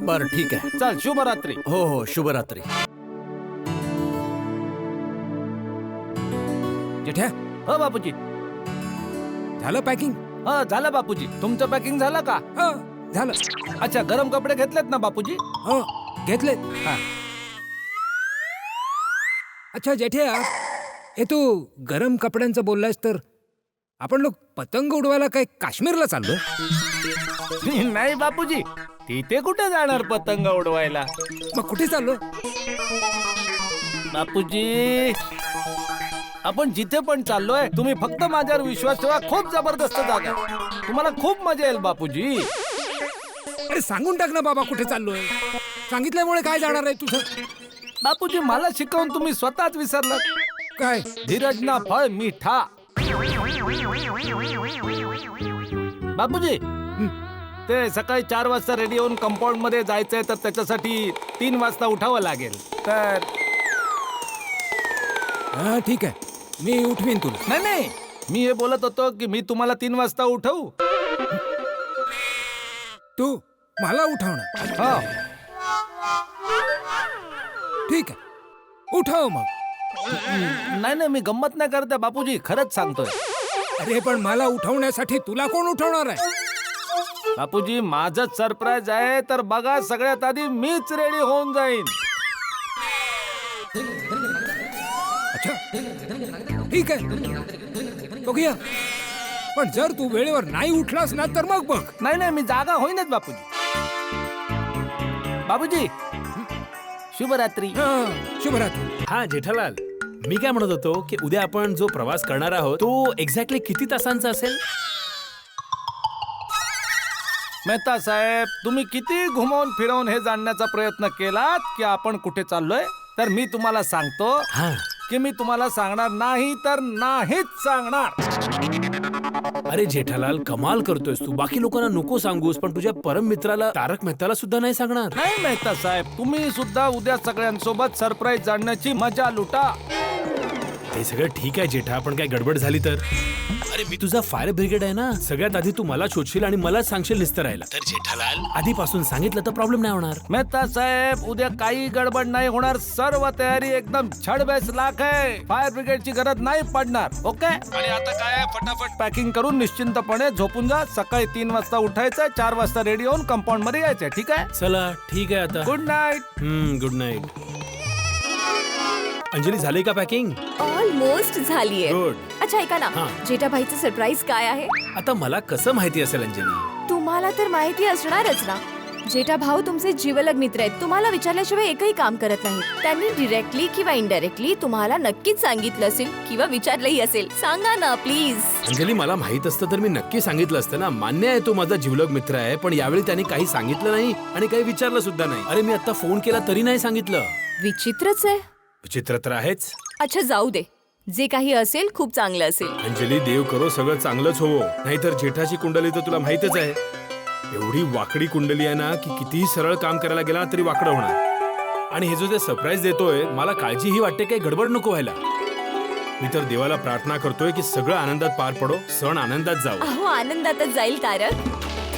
S7: बर ठीक आहे.
S2: चल, शुभरात्री.
S7: हो, शुभरात्री.
S3: जेठ्या,
S2: हो बापूजी.
S3: झालं पॅकिंग?
S2: हो झालं बापूजी. तुमचं पॅकिंग झालं का?
S3: हो, झालं.
S2: अच्छा, गरम कपडे घेतलेत ना बापूजी?
S3: हो, घेतले.
S2: हा.
S3: अच्छा जेठ्या, हे तू गरम कपड्यांचं बोललास तर आपण लोक पतंग उडवायला काय काश्मीरला चाललोय?
S2: नाही बापूजी, तिथे कुठे जाणार पतंग उडवायला?
S3: मग कुठे चाललोय?
S2: बापूजी, आपण जिथे पण चाललोय तुम्ही फक्त माझ्यावर विश्वास ठेवा. खूप जबरदस्त जागा आहे. तुम्हाला खूप मजा येईल बापूजी.
S3: अरे सांगून टाक ना बाबा कुठे चाललोय. सांगितल्यामुळे काय जाणार आहे तुझं?
S2: बापूजी, मला शिकवून तुम्ही स्वतःच विसरलात.
S3: काय?
S2: धीरज ना फळ मिठा. बापूजी, ते सकाळी 4 वाजता रेडी होऊन कंपाऊंड मध्ये जायचंय, तर त्याच्यासाठी 3 वाजता उठावं लागेल. तर
S3: हा ठीक आहे, मी उठवीन तुला.
S2: नाही, मी हे बोलत होतो की मी तुम्हाला 3 वाजता उठवू.
S3: तू मला उठवणार?
S2: हो.
S3: ठीक आहे, उठव मग.
S2: नाही, मी गंमत नाही करते बापूजी, खरंच सांगतोय.
S3: अरे पण मला उठवण्यासाठी तुला कोण उठवणार आहे?
S2: बापूजी, माझंच सरप्राईज आहे, तर बघा सगळ्यात आधी मीच रेडी होऊन जाईन.
S3: अच्छा ठीक आहे, बघूया. पण जर तू वेळेवर नाही उठलास ना तर मग बघ.
S2: नाही, मी जागा होईनच बापूजी. बाबूजी, शुभरात्री.
S3: शुभरात्री.
S1: हा जेठालाल, मी काय म्हणत होतो की उद्या आपण जो प्रवास करणार आहोत तो एक्झॅक्टली किती तासांचा असेल?
S2: मेहता साहेब, तुम्ही किती घुमवून फिरवून हे जाणण्याचा प्रयत्न केलात की आपण कुठे चाललोय, तर मी तुम्हाला सांगतो की मी तुम्हाला सांगणार नाही, तर नाहीच सांगणार.
S1: अरे जेठालाल, कमाल करतोयस तू. बाकी लोकांना नको सांगूस, पण तुझ्या परम मित्राला तारक मेहताला सुद्धा नाही सांगणार?
S2: नाही मेहता साहेब, तुम्ही सुद्धा उद्या सगळ्यांसोबत सरप्राईज जाणण्याची मजा लुटा.
S1: ते सगळं ठीक आहे जेठा, पण काय गडबड झाली तर? अरे मी तुझा फायर ब्रिगेड आहे ना. सगळ्यात आधी तू मला शोधशील आणि मलाच सांगशील निस्तर राहायला. तर जेठालाल, आधीपासून सांगितलं तर प्रॉब्लेम नाही होणार.
S2: मेहता साहेब, उद्या काही गडबड नाही होणार. सर्व तयारी एकदम छडबेस लाख आहे. फायर ब्रिगेडची गरज नाही पडणार. ओके? आणि आता काय, फटाफट पॅकिंग करून निश्चिंतपणे झोपून जा. सकाळी 3 वाजता उठायचं, 4 वाजता रेडी होऊन कंपाऊंड मध्ये यायचंय. ठीक आहे?
S1: चला ठीक आहे आता.
S2: Good night.
S1: Good night. Anjali, झाली का पॅकिंग?
S5: ऑलमोस्ट झालीये.
S1: गुड.
S5: अच्छा ऐका ना,
S1: हा.
S5: जेठाभाईचं सरप्राईज काय आहे?
S1: आता मला कसं माहिती असेल अंजली?
S5: तुम्हाला तर माहिती असणारच ना. जेठा भाऊ तुमचे जीवलग मित्र आहेत. तुम्हाला विचारल्याशिवाय एकही काम करत नाहीत. त्यांनी डिरेक्टली किंवा इनडायरेक्टली तुम्हाला नक्कीच सांगितलं असेल किंवा विचारलंही असेल. सांगा ना प्लीज.
S1: अंजली, मला माहित असतं तर मी नक्की सांगितलं असतं ना. मान्य आहे तो माझा जीवलग मित्र आहे, पण यावेळी त्यांनी काही सांगितलं नाही आणि काही विचारलं सुद्धा नाही. अरे मी आता फोन केला तरी नाही सांगितलं.
S5: विचित्रच आहे.
S1: विचित्र तर आहेच.
S5: अच्छा जाऊ दे, जे काही असेल खूप चांगलं असेल.
S1: अंजली, देव करो सगळं चांगलंच हो. नाहीतर जेठाची कुंडली तर तुला माहितच आहे. एवढी वाकडी कुंडली आहे ना की कितीही सरळ काम करायला गेला तरी वाकडं होणार. आणि हे जो ते सरप्राईज देतोय, मला काळजी ही वाटते काही गडबड नको व्हायला. मी तर देवाला प्रार्थना करतोय की सगळं आनंदात पार पडो, सण आनंदात जावं.
S5: अहो आनंदातच जाईल तारक,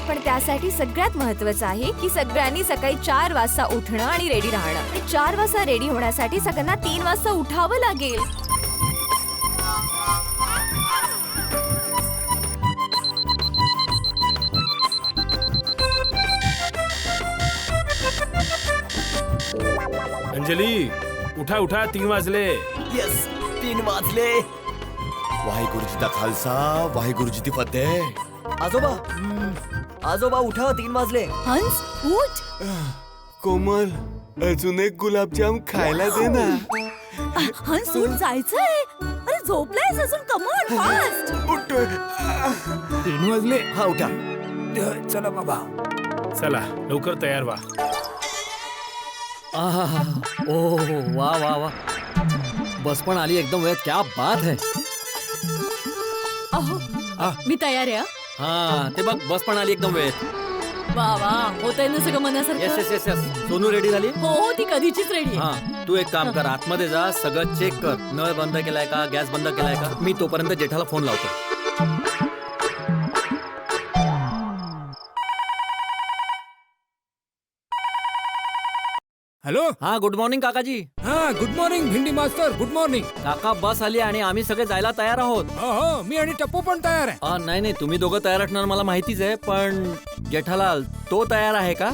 S5: पण त्यासाठी सगळ्यात महत्वाचं आहे की सगळ्यांनी सकाळी 4 वाजता उठणं आणि रेडी राहणं. 4 वाजता रेडी होण्यासाठी सगळ्यांना 3 वाजता उठावं लागेल.
S1: अंजली, उठा उठा, 3 वाजले.
S11: यस, 3 वाजले. वाहेगुरु जी दा खालसा, वाहेगुरु जी दी फतेह.
S8: आजोबा उठा, 3 वाजले.
S5: हंस उठ.
S6: कोमल, अजून एक गुलाबजाम खायला दे ना.
S10: हंस उठ, जायचंय. अरे झोपलायस अजून? Come on fast.
S3: 3 वाजले.
S6: हा उठा.
S3: चला बाबा.
S1: चला लवकर तयार व्हा.
S7: ओह वाह वाह वाह, बस पण आली एकदम वेळेत. क्या बात है.
S10: अहो मी तयार आहे.
S7: हा ते बघ, बस पण आली एकदम वेळेत.
S10: वा वा, होतंय ना सगळं मनासारखं.
S7: Yes yes yes yes. Sonu ready झाली?
S10: हो, ती कधीचीच रेडी.
S7: हा, तू एक काम कर, आतमध्ये जा, सगळं चेक कर. नळ बंद केलाय का, गॅस बंद केलाय का. मी तोपर्यंत जेठाला फोन लावतो.
S3: हॅलो.
S7: हा, गुड मॉर्निंग काकाजी.
S3: हा, गुड मॉर्निंग भिंडी मास्तर. Good morning.
S7: काका, बस आली आणि आम्ही सगळे जायला तयार आहोत.
S3: हो, मी आणि टप्पू पण तयार आहे.
S7: नाही नाही, तुम्ही दोघं तयार असणार मला माहितीच आहे, पण जेठालाल तो तयार आहे का?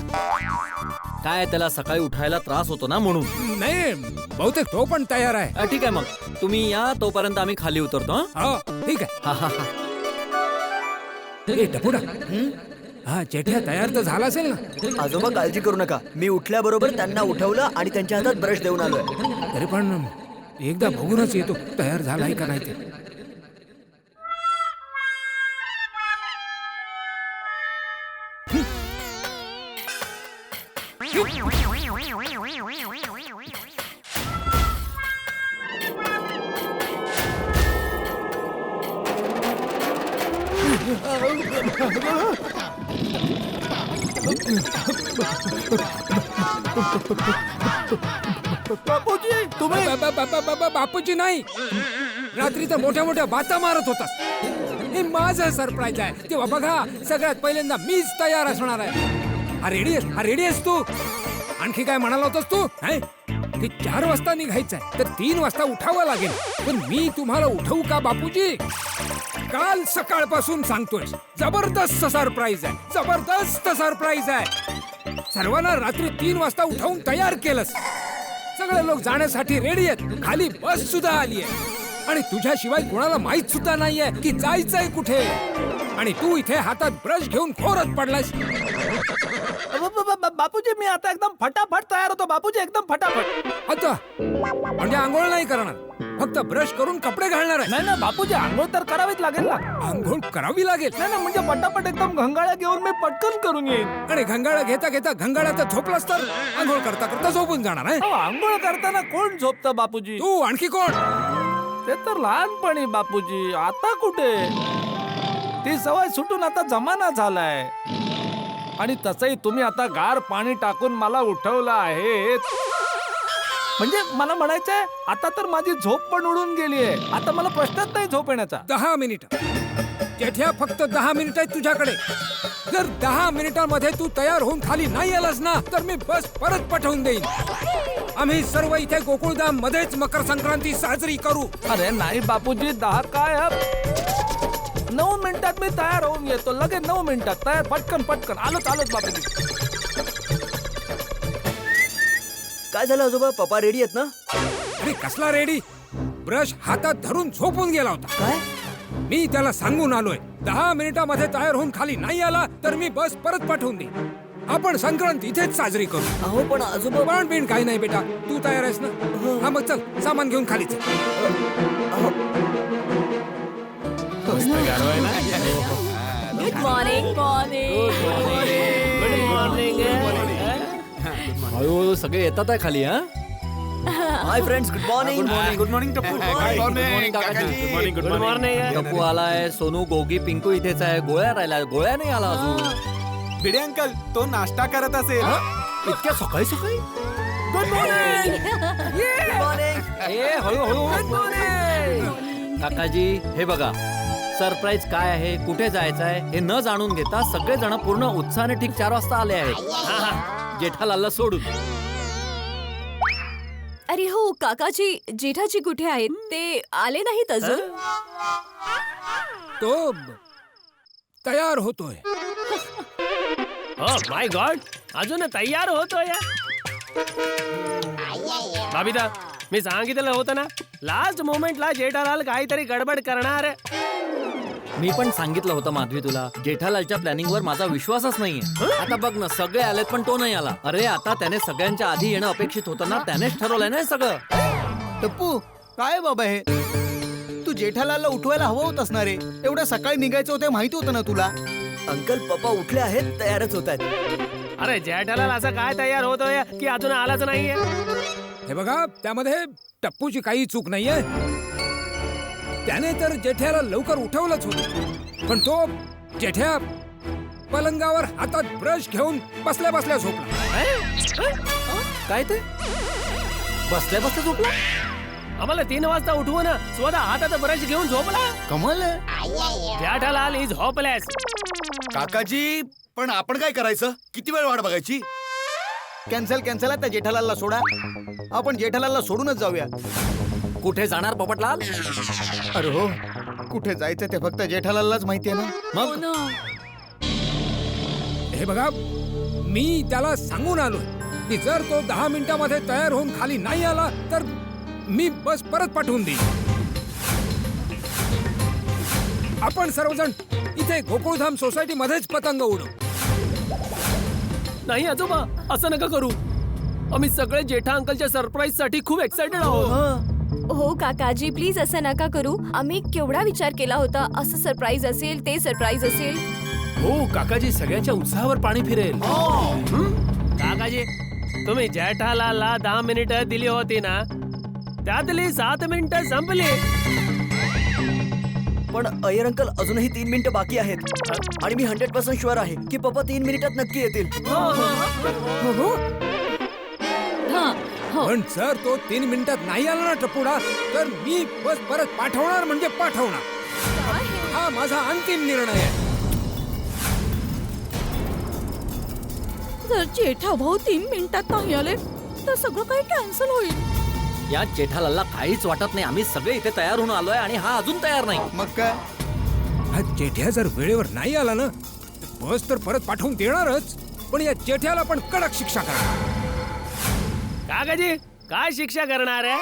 S7: काय त्याला सकाळी उठायला त्रास होतो ना म्हणून.
S3: नाही, बहुतेक तो पण तयार आहे.
S7: ठीक आहे, मग तुम्ही या, तोपर्यंत आम्ही खाली उतरतो.
S3: हो ठीक आहे.
S7: हा हा हा.
S3: ए टपुडा हा जेठ्या तयार तर झाला असेल ना?
S12: आजोबा काळजी करू नका, मी उठल्याबरोबर त्यांना उठवलं आणि त्यांच्या हातात ब्रश देऊन आलोय.
S3: तरी पण एकदा बघूनच येतो तयार झालाय का नाही ते.
S8: बापूजी तुम्ही
S3: बापूजी नाही, रात्री तर मोठ्या मोठ्या बाता मारत होता. हे माझं सरप्राईज आहे तेव्हा बघा. सगळ्यात पहिल्यांदा मीच तयार असणार आहे. हा रेडी आहेस तू? आणखी काय म्हणाला होतास तू? की 4 वाजता निघायचंय तर 3 वाजता उठावं लागेल. पण मी तुम्हाला उठवू का बापूजी? काल सकाळपासून सांगतोय, जबरदस्त सरप्राईज आहे, जबरदस्त सरप्राईज आहे. सर्वांना रात्री 3 वाजता उठवून तयार केलंस. सगळे लोक जाण्यासाठी रेडी आहेत. खाली बस सुद्धा आली आहे आणि तुझ्याशिवाय कोणाला माहित सुद्धा नाहीये की जायचंय कुठे. आणि तू इथे हातात ब्रश घेऊन खोरत पडलास.
S2: बापूजी मी आता एकदम फटाफट तयार होतो बापूजी, एकदम फटाफट.
S3: आता म्हणजे आंघोळ नाही करणार, फक्त ब्रश करून कपडे घालणार आहे?
S2: नाही ना बापूजी, आंघोळ तर करावीच लागेल ना.
S3: आंघोळ करावी लागेल?
S2: नाही ना, म्हणजे पटापट एकदम घंगाळ्या घेऊन मी पटकन करून येईन.
S3: आणि घंगाळा घेता घेता घंगाळ्यात झोपलास तर आंघोळ करता करता झोपून जाणार आहे.
S2: अहो, आंघोळ करताना कोण झोपतं बापूजी?
S3: तू आणखी कोण?
S2: ते तर लहानपणी बापूजी, आता कुठे? ती सवय सुटून आता जमाना झालाय. आणि तसंही तुम्ही आता गार पाणी टाकून मला उठवलं आहे. म्हणजे मला म्हणायचंय आता तर माझी झोप पण उडून गेली आहे. आता मला प्रश्नच नाही झोप येण्याचा.
S3: 10 मिनिट जेठ्या, फक्त 10 मिनिट आहेत तुझ्याकडे. जर 10 मिनिटांमध्ये तू तयार होऊन खाली नाही आलास ना तर मी बस परत पाठवून देईन. आम्ही सर्व इथे गोकुळधाम मध्येच मकर संक्रांती साजरी करू.
S2: अरे नाही बापूजी, 10 काय 9 मिनिटात मी तयार होऊन येतो. लगेच 9 मिनिटात तयार, पटकन पटकन आलोच बापूजी.
S12: काय झालं आजोबा, पप्पा रेडी आहेत ना?
S3: अरे कसला रेडी? ब्रश हातात धरून झोपून गेला होता.
S12: काय?
S3: मी त्याला सांगून आलोय 10 मिनिटांमध्ये तयार होऊन खाली नाही आला तर मी बस परत पाठवून देईन. आपण संक्रांत इथेच साजरी करू.
S12: अहो पण आजोबा.
S3: पण बिन काही नाही बेटा, तू तयार आहेस ना? हा मग चल, सामान घेऊन खाली चल.
S5: Good morning.
S8: Good morning.
S7: हळूहळू सगळे येतात आहे खाली. हा
S12: hi friends, good morning.
S6: Good morning Tappu.
S8: Good morning.
S7: Tappu आलाय, सोनू, गोगी, पिंकू इथेच आहे. गोळ्या राहिला, गोळ्या नाही आला अजून.
S6: भिडे अंकल तो नाश्ता करत असेल.
S7: इतक्या सकाळी सकाळी?
S8: Good morning.
S7: काकाजी हे बघा, सरप्राईज काय आहे, कुठे जायचं आहे हे न जाणून घेता सगळेजण पूर्ण उत्साहाने ठीक 4 वाजता आले आहेत जेठालालला सोडून.
S5: अरे हो काकाजी, जेठाजी कुठे आहेत? ते आले नाहीत अजून.
S3: तो तयार होतोय.
S8: हो माय गॉड, अजून तयार होतोय. बाबिता, मी सांगितलं होतं ना, लास्ट मोमेंटला जेठालाल काहीतरी गडबड करणार.
S7: मी पण सांगितलं होतं माधवी तुला, जेठालालच्या प्लॅनिंग वर माझा विश्वासच नाहीये. आता बघ ना, सगळे आलेत पण तो नाही आला. अरे आता त्याने सगळ्यांच्या आधी येणं अपेक्षित होतं ना, त्यानेच ठरवलंय ना हे सगळं.
S9: टप्पू काय बाबा हे? तू जेठालालला उठवायला हवं होत असणार आहे. एवढ्या सकाळी निघायचं होतं माहिती होतं ना तुला?
S12: अंकल पप्पा उठले आहेत, तयारच होत आहेत.
S8: अरे जेठालाल असं काय तयार होतोय की अजून आलाच नाहीये?
S3: हे बघा, त्यामध्ये टप्पूची काही चूक नाहीये. त्याने तर जेठ्याला लवकर उठवलंच होतं, पण तो जेठ्या पलंगावर हातात ब्रश घेऊन बसल्या बसल्या झोपला.
S7: काय ते बसल्या बसल्या झोपला?
S8: आम्हाला 3 वाजता उठवून स्वतः हातात ब्रश घेऊन झोपला.
S9: कमाल आहे.
S8: Jethalal is hopeless.
S11: काकाजी, पण आपण काय करायचं? किती वेळ वाट बघायची?
S9: कॅन्सल त्या जेठालालला सोडा. आपण जेठालालला सोडूनच जाऊया.
S7: कुठे जाणार पोपटलाल?
S9: अरे हो, कुठे जायचं ते फक्त जेठालाललाच माहितीये ना.
S7: मग
S3: हे बघा, मी त्याला सांगून आलोय की जर तो 10 मिनिटांमध्ये तयार होऊन खाली नाही आला तर मी बस परत पाठवून देईन. आपण सर्वजण इथे गोकुळधाम सोसायटी मध्येच पतंग उडू.
S8: नाही आजोबा, असं नका करू. आम्ही सगळे जेठा अंकलच्या सरप्राईज साठी खूप एक्साइटेड आहोत.
S5: हो काकाजी, प्लीज असं नका करू. आम्ही केवढा विचार केला होता, असं सरप्राईज असेल, ते सरप्राईज असेल.
S1: हो काकाजी, सगळ्यांच्या उत्साहावर पाणी फिरेल.
S8: काकाजी, तुम्ही जेठालालला 10 मिनिटं दिली होती ना, त्यातली 7 मिनिटं संपली.
S12: पण अय्यर अंकल अजूनही 3 मिनिटं बाकी आहेत आणि मी 100% शुअर आहे की पप्पा 3 मिनिटात नक्की येतील.
S10: हो हो हा हो
S3: पण सर तो 3 मिनिटात नाही आला ना टपुडा, तर मी बस परत पाठवणार म्हणजे पाठवणार. हा माझा अंतिम निर्णय आहे.
S10: जर जेठा भाऊ 3 मिनिटात नाही आले तर सगळं काही कॅन्सल होईल.
S7: या जेठालालला काहीच वाटत नाही. आम्ही सगळे इथे तयार होऊन आलोय आणि हा अजून तयार नाही.
S9: मग काय?
S3: हा जेठ्या जर वेळेवर नाही आला ना, बस तर परत पाठवून देणारच, पण या जेठ्याला पण कडक शिक्षा करा.
S8: काकाजी, काय शिक्षा करणार आहे?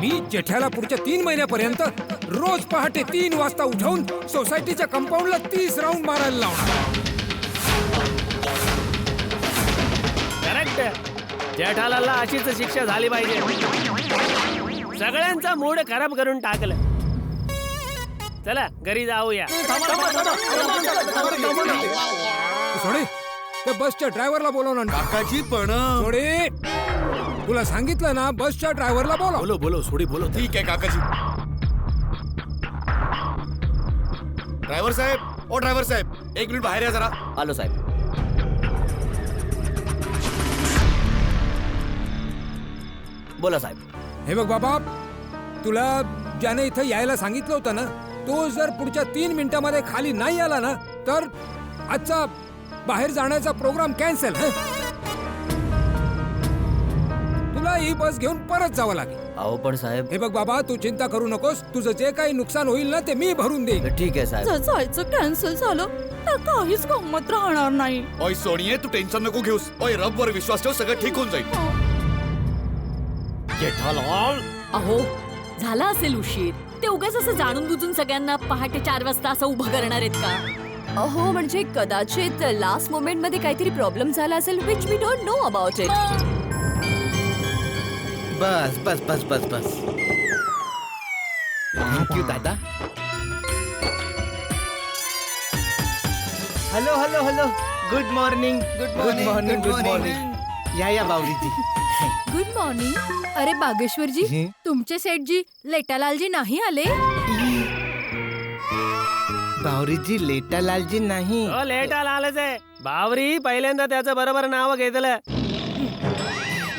S3: मी जेठ्याला पुढच्या 3 महिन्यापर्यंत रोज पहाटे 3 वाजता उठवून सोसायटीच्या कंपाऊंडला 30 राऊंड मारायला लावणार.
S8: करेक्ट. जेठालालला अशीच शिक्षा झाली पाहिजे. सगळ्यांचा मूड खराब करून टाकलं. चला घरी जाऊया.
S3: सोडे, त्या बसच्या ड्रायव्हरला बोलवणार.
S11: काकाजी पण
S3: सोडे, तुला सांगितलं ना, बसच्या ड्रायव्हरला बोलव.
S1: बोलो बोलो सोडी बोलो.
S11: ठीक आहे काकाजी. ड्रायव्हर साहेब, ओ ड्रायव्हर साहेब, 1 मिनिट बाहेर या जरा.
S12: आलो साहेब. बोला साहेब.
S3: हे बघ बाबा, तुला ज्याने इथं यायला सांगितलं होतं ना, तो जर पुढच्या 3 मिनिटांमध्ये खाली नाही आला ना, तर आजचा बाहेर जाण्याचा प्रोग्राम कॅन्सल. तुला ही बस घेऊन परत जावं लागेल.
S12: अहो पण साहेब.
S3: हे बघ बाबा, तू चिंता करू नकोस. तुझं जे काही नुकसान होईल ना, ते मी भरून देईन.
S12: ठीक आहे साहेब.
S10: जर जायचं कॅन्सल झालं तर काहीच गंमत राहणार नाही.
S11: ओय सोनिये, तू टेन्शन नको घेऊस. ओय रबवर विश्वास ठेव, सगळं ठीक होऊन जाईल.
S8: जेठालाल,
S10: अहो झाला असेल उशीर. ते उगाच असं जाणून बुजून सगळ्यांना पहाटे 4 वाजता असं उभं करणार आहेत का?
S5: हो म्हणजे कदाचित लास्ट मोमेंट मध्ये काहीतरी प्रॉब्लेम झाला असेल, which we don't know about it.
S4: बस बस बस बस बस. थँक्यू दादा. Hello hello hello. Good morning. Good morning. Good morning. या बावलीजी.
S10: Good morning. अरे बागेश्वरजी, तुमचे सेठजी लेटालालजी नाही आले?
S4: बावरीजी, लेटालालजी नाही.
S8: तो लेटालालच आहे. बावरी पहिल्यांदा त्याचं बरोबर नाव घेतलं.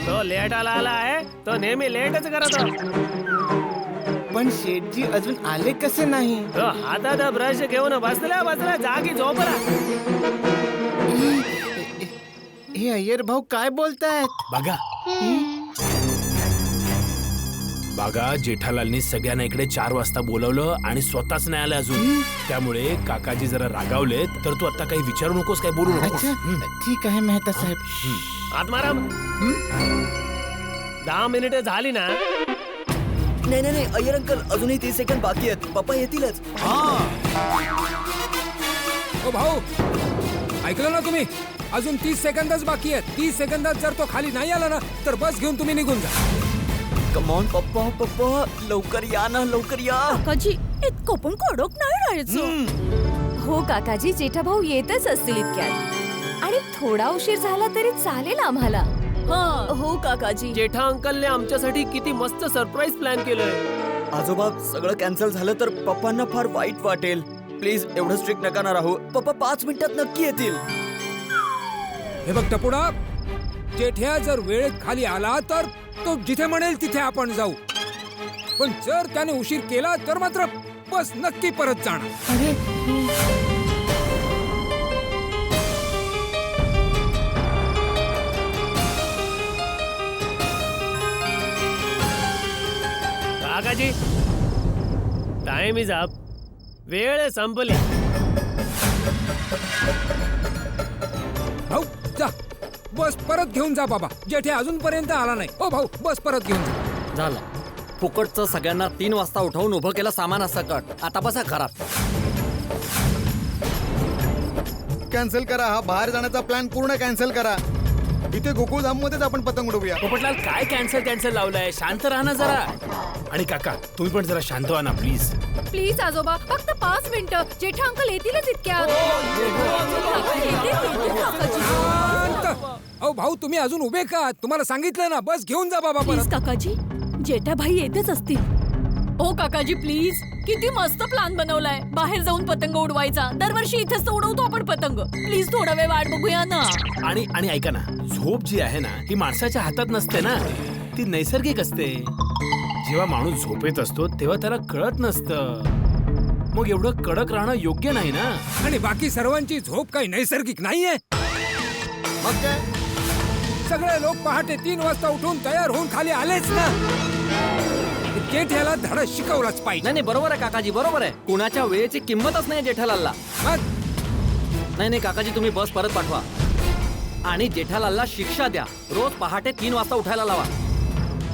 S8: तो लेटालाल आहे. तो नेहमी लेटच करतो.
S4: पण शेठजी अजून आले कसे नाही?
S8: तो हातात ब्रश घेऊन बसला बसला जागी झोपला.
S4: हे अय्यर भाऊ काय बोलतायत?
S1: बघा बघा, जेठालालनी सगळ्यांना इकडे 4 वाजता बोलवलं आणि स्वतःच नाही आलं अजून. त्यामुळे काकाजी जरा रागावलेत. तर तू आता काही विचारू नकोस, काय बोलू नकोस.
S4: अच्छा, ठीक आहे मेहता साहेब.
S8: आत्माराम, 10 मिनिटं झाली ना?
S12: नाही नाही नाही अय्यर अंकल, अजूनही 30 सेकंद बाकी आहेत. पप्पा येतीलच.
S3: ओ भाऊ, ऐकलं ना तुम्ही? अजून 30 सेकंदच बाकी आहेत. 30 सेकंदात जर तो खाली नाही आला ना, तर बस घेऊन तुम्ही निघून जा.
S12: कमॉन पप्पा, पप्पा लवकर या ना, लवकर या.
S10: काकाजी, इतकं पण कडक नाही राहायचं.
S5: हो काकाजी, जेठा भाऊ येतच असतील इतक्यात. आणि थोडा उशीर झाला तरी चालेल आम्हाला. हो काकाजी.
S8: जेठा अंकलने आमच्यासाठी किती मस्त सरप्राईज प्लॅन केलंय.
S12: आजोबा, सगळं कॅन्सल झालं तर पप्पांना फार वाईट वाटेल. प्लीज एवढं स्ट्रिक्ट नका ना राहू. पप्पा 5 मिनिटात नक्की येतील.
S3: हे बघ टपुडा, जेठ्या जर वेळेत खाली आला तर तो जिथे म्हणेल तिथे आपण जाऊ. पण जर त्याने उशीर केला तर मात्र बस नक्की परत जाणार.
S8: काकाजी, टाइम इज अप. वेळ संपली.
S3: भाऊ जा, बस परत घेऊन जा बाबा. जेठ्या अजूनपर्यंत आला नाही. ओ भाऊ, बस परत घेऊन जा.
S7: झालं. फुकटचं सगळ्यांना 3 वाजता उठवून उभं केलं सामान सकट. आता बसा घरात.
S9: कॅन्सल करा हा बाहेर जाण्याचा प्लॅन पूर्ण कॅन्सल करा. इथे गोकुळधाम मध्येच आपण पतंग उडवूया.
S8: पोपटलाल काय कॅन्सल लावलंय? शांत राहा ना जरा.
S1: आणि काका तुम्ही पण जरा शांत व्हा ना प्लीज.
S5: प्लीज आजोबा फक्त 5 मिनिटं. जेठा अंकल येतीलच इतक्या.
S3: शांत. अहो भाऊ तुम्ही अजून उभे का? तुम्हाला सांगितलं ना बस घेऊन जा बाबा
S10: प्लीज
S3: परत.
S10: काकाजी, जेठाभाई येतेच असतील.
S5: हो काकाजी प्लीज. किती मस्त प्लॅन बनवलाय बाहेर जाऊन पतंग उडवायचा. दरवर्षी इथेच तर उडवतो आपण पतंग. प्लीज थोडा वेळ वाट बघूया ना.
S1: आणि ऐका ना, झोप जी आहे ना ही माणसाच्या हातात नसते ना, ती नैसर्गिक असते. जेव्हा माणूस झोपेत असतो तेव्हा त्याला कळत नसतं. मग एवढं कडक राहणं योग्य नाही ना.
S3: आणि बाकी सर्वांची झोप काही नैसर्गिक नाहीये.
S9: मग काय
S3: सगळे लोक पहाटे 3 वाजता उठून तयार होऊन खाली आलेच ना. जेठ्याला धडा शिकवलाच पाहिजे.
S7: नाही बरोबर आहे काकाजी, बरोबर आहे. कुणाच्या वेळेची किंमतच नाही जेठालालला.
S3: मग
S7: नाही काकाजी, तुम्ही बस परत पाठवा आणि जेठालालला शिक्षा द्या. रोज पहाटे 3 वाजता उठायला लावा.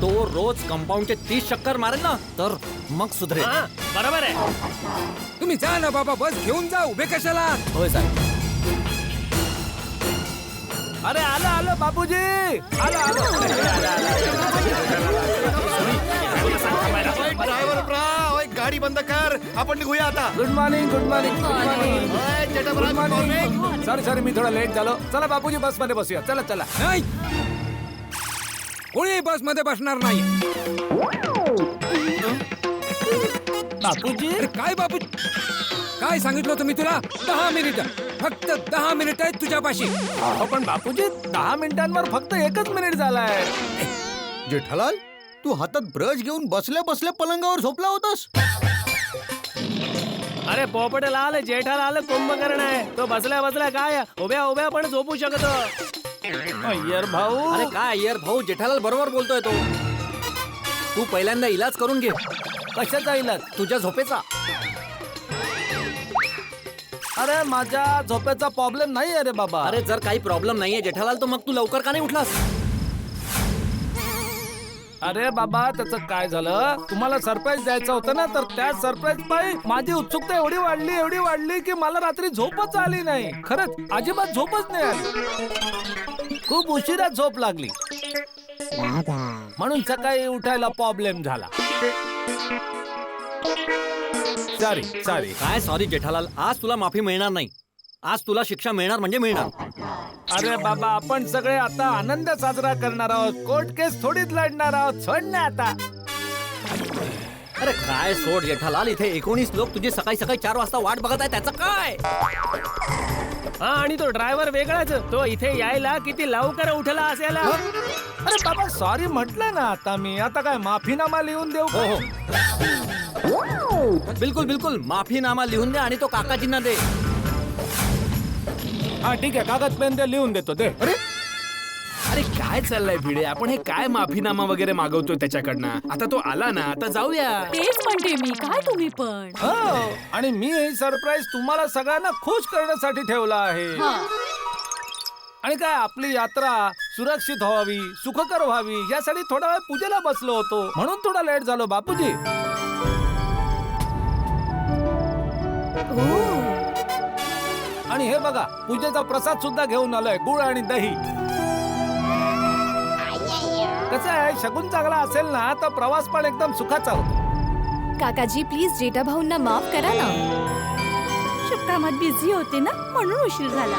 S7: तो रोज कंपाऊंडचे 30 चक्कर मारेल ना तर मग सुधरेल.
S8: बरोबर आहे.
S3: तुम्ही जा ना बाबा बस घेऊन जा. उभे कशाला?
S7: होय साहेब.
S2: अरे आलं बापूजी. आलं.
S11: ड्रायव्हर गाडी बंद कर. आपण निघूया आता.
S2: Good morning. सॉरी मी थोडा लेट झालो. चला बापूजी बस मध्ये बसूया. चला.
S3: नाही कोणी बस मध्ये बसणार नाही.
S2: बापूजी.
S3: अरे काय बापू काय सांगितलं होतं मी तुला? 10 मिनिटं. फक्त 10 मिनिटं आहेत तुझ्यापाशी.
S2: पण बापूजी 10 मिनिटांवर फक्त 1 मिनिट झालाय.
S9: जेठालाल तू हातात ब्रश घेऊन बसल्या बसल्या पलंगावर झोपला होतास.
S8: अरे पोपटलाल जेठालाल कुंभकर्ण आहे. तो बसल्या काय उभ्या पण झोपू शकतो.
S2: अय्यर भाऊ.
S7: अरे काय अय्यर भाऊ, जेठालाल बरोबर बोलतोय तो. तू पहिल्यांदा इलाज करून घे.
S2: कशाचा इलाज?
S7: तुझ्या झोपेचा.
S2: अरे माझ्या झोपेचा प्रॉब्लेम नाही अरे बाबा.
S7: अरे जर काही प्रॉब्लेम नाहीये जेठालाल तर मग तू लवकर का नाही उठलास?
S2: अरे बाबा त्याचं काय झालं, तुम्हाला सरप्राईज द्यायचं होतं ना, तर त्या सरप्राईज पायी माझी उत्सुकता एवढी वाढली की मला रात्री झोपच आली नाही. खरंच अजिबात झोपच नाही आली. खूप उशिरा झोप लागली म्हणून सकाळी उठायला प्रॉब्लेम झाला. सॉरी.
S7: काय सॉरी जेठालाल, आज तुला माफी मिळणार नाही. आज तुला शिक्षा मिळणार म्हणजे मिळणार.
S2: अरे बाबा आपण सगळे आता आनंद साजरा करणार आहोत. कोर्ट केस थोडीच लढणार आहोत. सोड ना आता.
S7: अरे काय सोड जेठालाल, इथे 19 लोक तुझी सकाळी 4 वाजता वाट बघत आहे. त्याचं काय?
S8: हा आणि तो ड्रायव्हर वेगळाच. तो इथे यायला किती लवकर उठला असेल.
S2: अरे बाबा सॉरी म्हटलं ना आता मी. आता काय माफीनामा लिहून देऊ का?
S7: बिलकुल माफीनामा लिहून दे आणि तो काकाजींना दे.
S2: हा ठीक आहे, कागद पेन दे, लिहून देतो दे.
S1: अरे काय चाललंय भिडे, आपण हे काय माफीनामा वगैरे मागवतोय त्याच्याकडनं. आता तो आला ना, आता जाऊया.
S10: तेच म्हणते मी. काय तुम्ही पण.
S2: हो आणि मी हे सरप्राईज तुम्हाला सगळ्यांना खुश करण्यासाठी ठेवला आहे. आणि काय आपली यात्रा सुरक्षित व्हावी, सुखकर व्हावी यासाठी थोडा वेळ पूजेला बसलो होतो म्हणून थोडा लेट झालो बापूजी. आणि हे बघा पूजेचा प्रसाद सुद्धा घेऊन आलोय, गुळ आणि दही. कसं आहे, शगुन चांगला असेल ना तर प्रवास पण एकदम सुखाचा होतो.
S5: काकाजी प्लीज जेठा भाऊंना माफ करा ना.
S10: शुभकामात बिझी होते ना म्हणून उशीर झाला.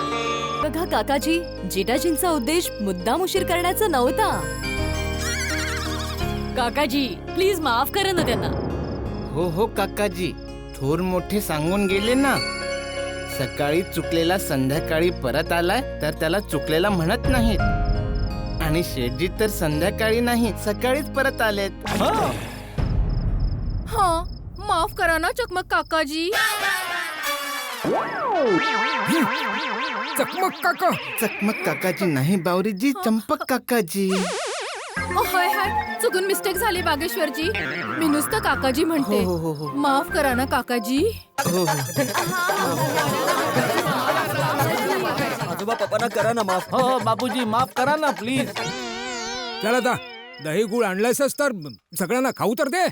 S5: बघा काकाजी, जेठाजींचा उद्देश मुद्दाम उशीर करण्याचा नव्हता. काकाजी प्लीज माफ करा ना त्यांना.
S4: हो काकाजी, थोर मोठे सांगून गेले ना, सकाळी चुकलेला संध्याकाळी परत आलाय तर त्याला चुकलेला म्हणत नाहीत. आणि शेठजी तर संध्याकाळी नाही सकाळीच परत आलेत.
S5: हा माफ करा ना चकमक काकाजी.
S4: चकमक काकाजी नाही बावरीजी, चंपक काकाजी.
S5: हाय चुकून मिस्टेक झाली बागेश्वरजी. मी नुसतं काकाजी म्हणते.
S4: हो.
S5: माफ करा ना काकाजी.
S12: आजोबा पप्पांना करा ना माफ.
S2: हो बापूजी माफ करा ना प्लीज.
S3: चला आता दही गुळ आणलंयसच तर सगळ्यांना खाऊ तर दे.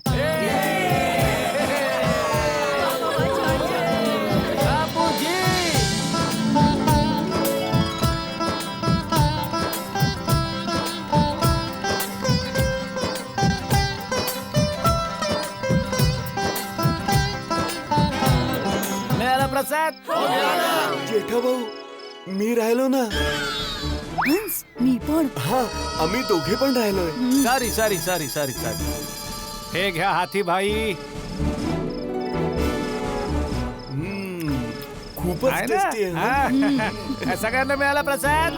S2: मिळाला प्रसाद.
S12: जेठा भाऊ मी राहिलो ना.
S10: हंस मी पण.
S12: हा आम्ही दोघे पण राहिलोय.
S2: Sorry sorry sorry sorry sorry. हे घ्या हाती भाई.
S12: खूपच
S2: आहे
S12: टेस्टी आहे ना?
S2: ना? सगळ्यांना मिळाला प्रसाद.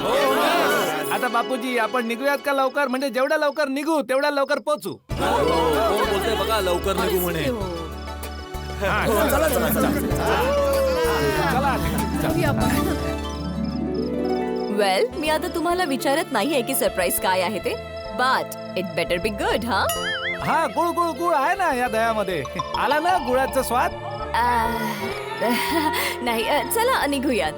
S2: आता बापूजी आपण निघूयात का लवकर? म्हणजे जेवढ्या लवकर निघू तेवढ्या लवकर पोहोचू.
S7: कोण बोलतोय बघा लवकर निघू म्हणे.
S5: वेल मी आता तुम्हाला विचारत नाहीये की सरप्राईज काय आहे ते, but it better be good.
S2: हा गुळ गुळ गुळ आहे ना या दह्यामध्ये. आला ना गुळाचा स्वाद?
S5: नाही चला निघूयात.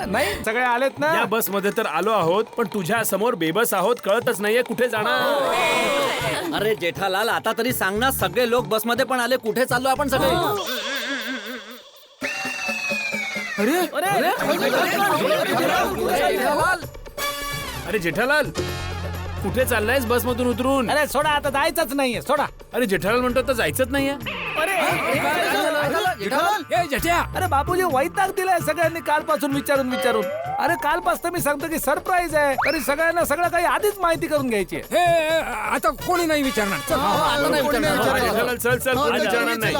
S2: नाही सगळे आलेत ना?
S1: या बस मध्ये तर आलो आहोत पण तुझ्या समोर बेबस आहोत, कळतच नाहीये कुठे जाणार.
S7: अरे जेठालाल आता तरी सांग ना, सगळे लोक बसमध्ये पण आले, कुठे चाललो आपण सगळे?
S1: अरे जेठालाल कुठे चाललायस बस मधून उतरून?
S2: अरे सोडा आता जायचंच नाहीये सोडा.
S1: अरे जेठालाल म्हणतो तर जायचंच नाहीये.
S3: ए जट्या,
S2: अरे बापूजी वैताग दिलाय सगळ्यांनी कालपासून विचारून विचारून. अरे कालपासून मी सांगतो की सरप्राईज आहे, तरी सगळ्यांना सगळं काही आधीच माहिती करून घ्यायची आहे.
S3: हे आता कोणी नाही विचारणार. चल.
S1: जेठालाल चल चल कोणी विचारणार नाही.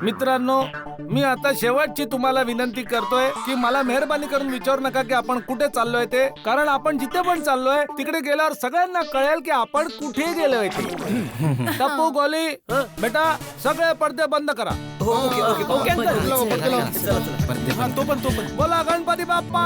S2: मित्रांनो मी आता शेवटची तुम्हाला विनंती करतोय की मला मेहरबानी करून विचारू नका की आपण कुठे चाललोय ते, कारण आपण जिथे पण चाललोय तिकडे गेल्यावर सगळ्यांना कळेल की आपण कुठे गेलोय ते. टप्पू गोली बेटा सगळे पडदे बंद करा.
S8: Okay uncle.
S2: हा, तो पण बोला गणपती बाप्पा.